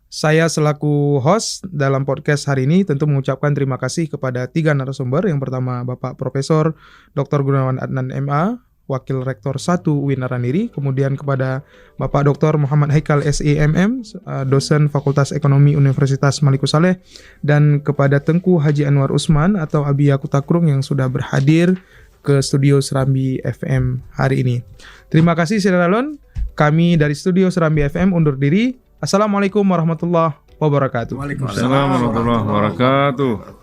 Saya selaku host dalam podcast hari ini tentu mengucapkan terima kasih kepada 3 narasumber. Yang pertama Bapak Profesor Dr. Gunawan Adnan MA, Wakil Rektor 1 UIN Araniri. Kemudian kepada Bapak Dr. Muhammad Haikal SEMM, dosen Fakultas Ekonomi Universitas Maliku Saleh. Dan kepada Tengku Haji Anwar Usman atau Abia Kutakrung yang sudah berhadir ke studio Serambi FM hari ini. Terima kasih Syed Ralon. Kami dari studio Serambi FM undur diri. Assalamualaikum warahmatullahi wabarakatuh. Waalaikumsalam warahmatullahi wabarakatuh.